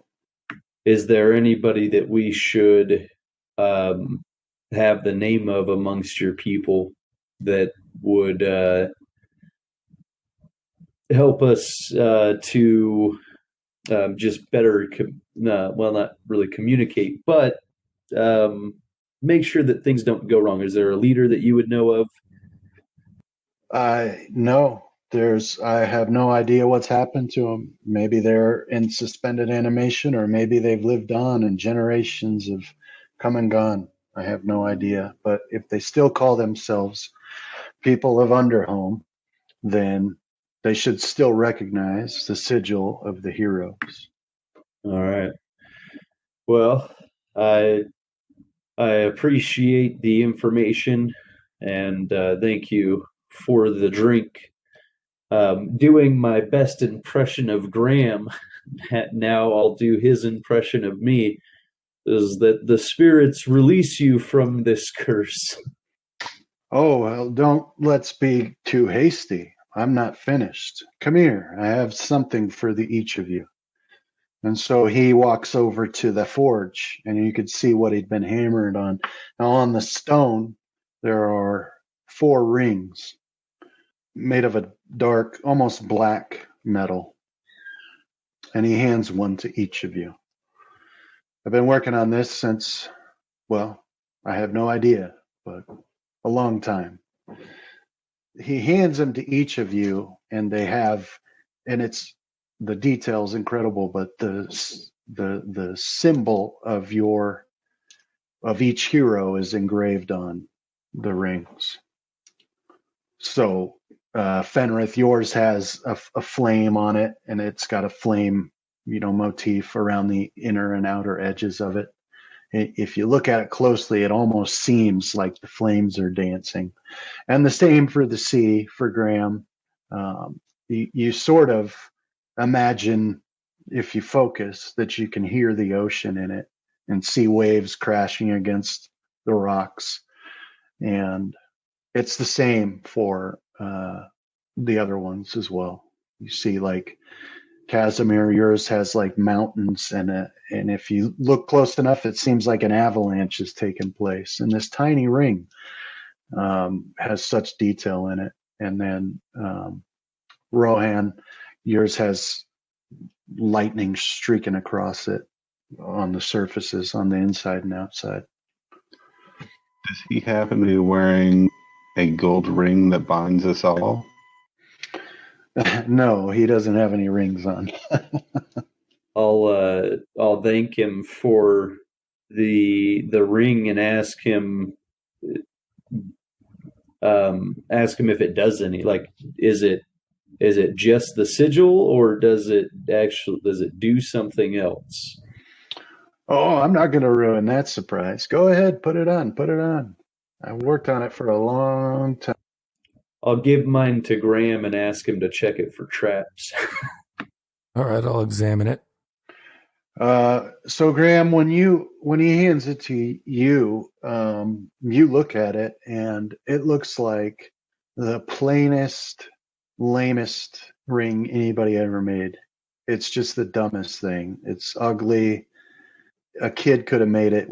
Is there anybody that we should have the name of amongst your people that would help us to just better, well, not really communicate, but make sure that things don't go wrong? Is there a leader that you would know of? No. I have no idea what's happened to them. Maybe they're in suspended animation, or maybe they've lived on and generations have come and gone. I have no idea. But if they still call themselves people of Underhome, then they should still recognize the sigil of the heroes. All right. Well, I appreciate the information, and thank you for the drink. Doing my best impression of Graham, now I'll do his impression of me, is that the spirits release you from this curse. Oh, well, let's be too hasty. I'm not finished. Come here. I have something for each of you. And so he walks over to the forge, and you could see what he'd been hammered on. Now, on the stone, there are 4 rings made of a dark, almost black metal. And he hands one to each of you. I've been working on this since, well, I have no idea, but a long time. He hands them to each of you, and they have, and it's, the detail's incredible, but the symbol of each hero is engraved on the rings. So Fenrith, yours has a flame on it, and it's got a flame, motif around the inner and outer edges of it. If you look at it closely, it almost seems like the flames are dancing. And the same for the sea, for Graham. You sort of imagine, if you focus, that you can hear the ocean in it and see waves crashing against the rocks. And it's the same for the other ones as well. You see, like, Casimir, yours has like mountains, and if you look close enough, it seems like an avalanche is taking place. And this tiny ring has such detail in it. And then Rohan, yours has lightning streaking across it on the surfaces, on the inside and outside. Does he happen to be wearing a gold ring that binds us all? No, he doesn't have any rings on. I'll thank him for the ring and ask him if it does any, like, is it just the sigil, or does it do something else? Oh, I'm not going to ruin that surprise. Go ahead, put it on. I've worked on it for a long time. I'll give mine to Graham and ask him to check it for traps. All right, I'll examine it. So Graham, when he hands it to you, you look at it, and it looks like the plainest, lamest ring anybody ever made. It's just the dumbest thing. It's ugly. A kid could have made it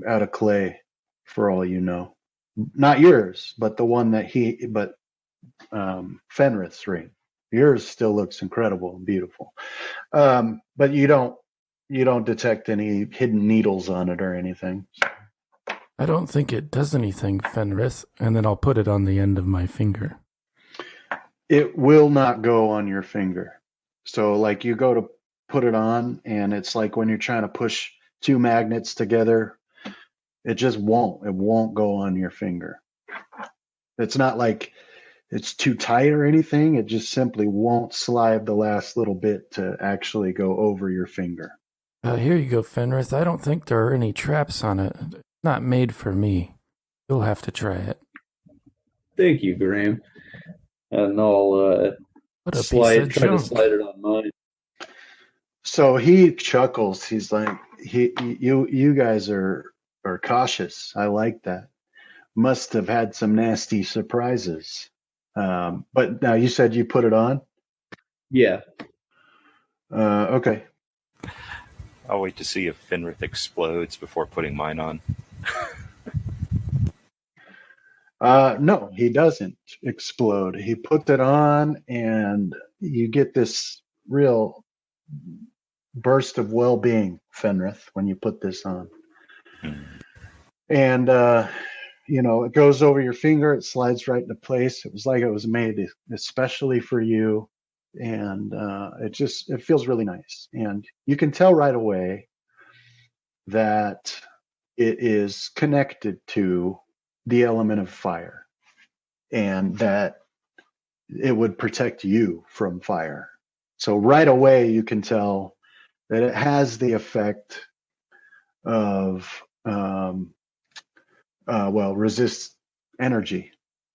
out of clay, for all you know. Not yours, but the one that Fenrith's ring. Yours still looks incredible and beautiful. But you don't detect any hidden needles on it or anything. I don't think it does anything, Fenrith, and then I'll put it on the end of my finger. It will not go on your finger. So, like, you go to put it on, and it's like when you're trying to push 2 magnets together. It just won't. It won't go on your finger. It's not like it's too tight or anything. It just simply won't slide the last little bit to actually go over your finger. Here you go, Fenrith. I don't think there are any traps on it. It's not made for me. You'll have to try it. Thank you, Graham. And I'll What a piece try of to junk. slide it on mine. So he chuckles. He's like, you guys are cautious. I like that. Must have had some nasty surprises. But now you said you put it on? Yeah. Okay. I'll wait to see if Fenrith explodes before putting mine on. No, he doesn't explode. He puts it on, and you get this real burst of well-being, Fenrith, when you put this on. And, it goes over your finger. It slides right into place. It was like it was made especially for you. And it feels really nice. And you can tell right away that it is connected to the element of fire, and that it would protect you from fire. So right away you can tell that it has the effect of resist energy,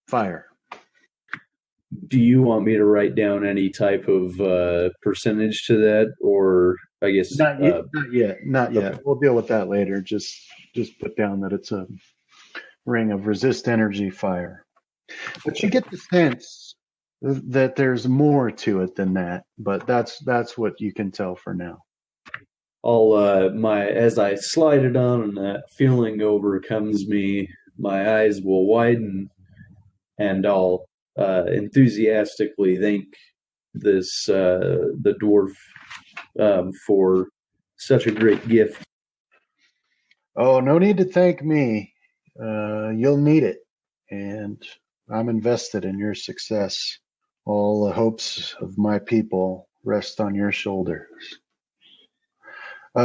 fire. Do you want me to write down any type of percentage to that, or I guess Not yet. Okay. We'll deal with that later. Just put down that it's a ring of resist energy, fire. But you get the sense that there's more to it than that. But that's what you can tell for now. I'll as I slide it on and that feeling overcomes me, my eyes will widen, and I'll enthusiastically thank the dwarf for such a great gift. Oh, no need to thank me. You'll need it, and I'm invested in your success. All the hopes of my people rest on your shoulders.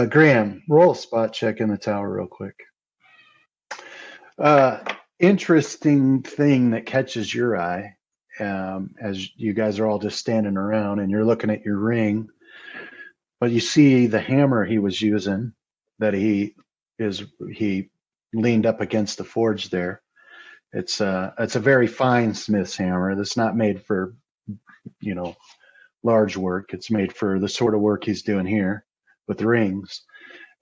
Graham, roll a spot check in the tower real quick. Interesting thing that catches your eye as you guys are all just standing around and you're looking at your ring, but you see the hammer he was using that he leaned up against the forge there. It's a very fine smith's hammer that's not made for large work. It's made for the sort of work he's doing here with the rings.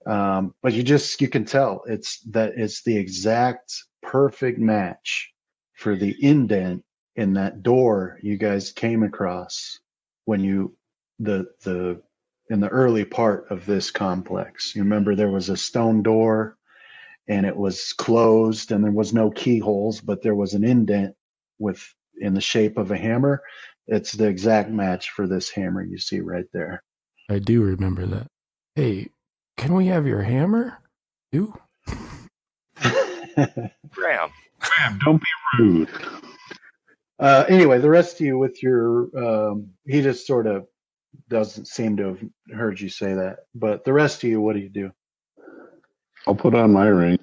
But you can tell it's the exact perfect match for the indent in that door you guys came across when in the early part of this complex. You remember there was a stone door and it was closed and there was no keyholes, but there was an indent in the shape of a hammer. It's the exact match for this hammer you see right there. I do remember that. Hey, can we have your hammer? You? Graham. Don't be rude. Anyway, the rest of you with your, he just sort of doesn't seem to have heard you say that. But the rest of you, what do you do? I'll put on my ring.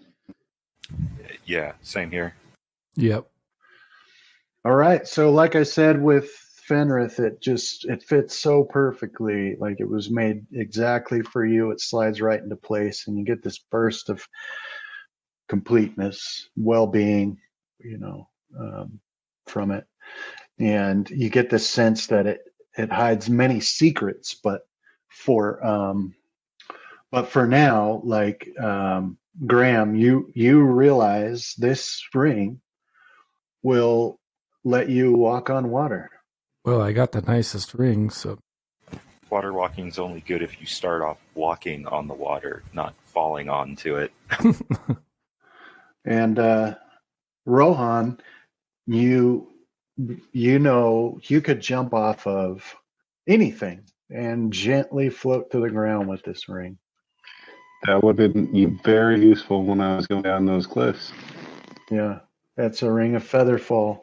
Yeah, same here. Yep. All right. So like I said with Fenrith, it fits so perfectly. Like it was made exactly for you. It slides right into place and you get this burst of completeness, well-being, from it. And you get this sense that it hides many secrets, but for now, like Graham, you realize this ring will let you walk on water. Well, I got the nicest ring, so. Water walking is only good if you start off walking on the water, not falling onto it. And Rohan, you could jump off of anything and gently float to the ground with this ring. That would have been very useful when I was going down those cliffs. Yeah, that's a ring of featherfall.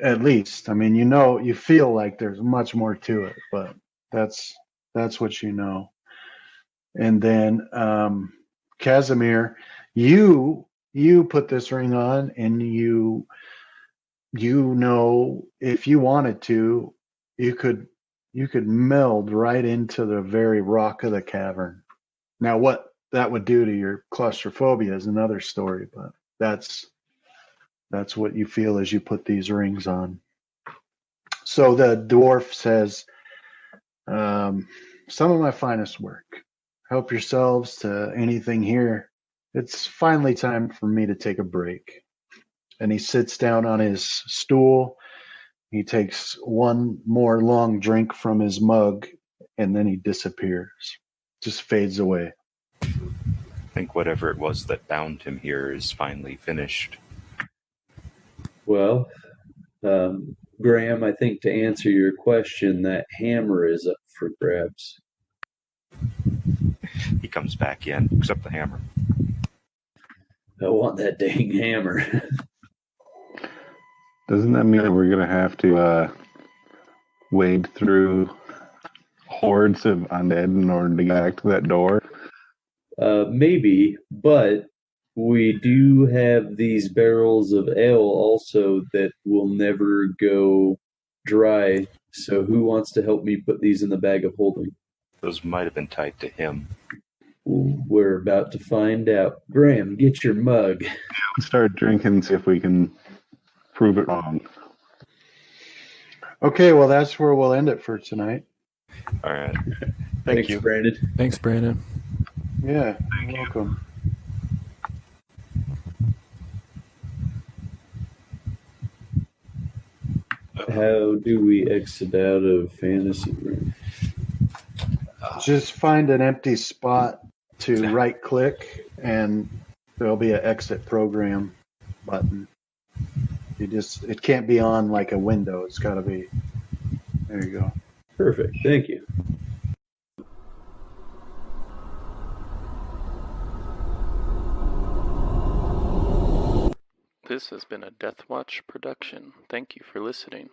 At least, I mean, you feel like there's much more to it, but that's what you know. And then Casimir, you put this ring on, and you know, if you wanted to, you could meld right into the very rock of the cavern. Now, what that would do to your claustrophobia is another story, but that's what you feel as you put these rings on. So the dwarf says, some of my finest work. Help yourselves to anything here. It's finally time for me to take a break. And he sits down on his stool. He takes one more long drink from his mug, and then he disappears. Just fades away. I think whatever it was that bound him here is finally finished. Well, Graham, I think to answer your question, that hammer is up for grabs. He comes back in, picks up the hammer. I want that dang hammer. Doesn't that mean that we're going to have to wade through hordes of undead in order to get back to that door? Maybe, but we do have these barrels of ale also that will never go dry. So who wants to help me put these in the bag of holding? Those might have been tied to him. We're about to find out. Graham, get your mug. Let's start drinking and see if we can prove it wrong. Okay, well, that's where we'll end it for tonight. All right. Thanks, you. Brandon. Thanks, Brandon. Yeah, you're welcome. How do we exit out of fantasy room? Just find an empty spot to right click, and there'll be an exit program button. It can't be on like a window. It's got to be. There you go. Perfect. Thank you. This has been a Death Watch production. Thank you for listening.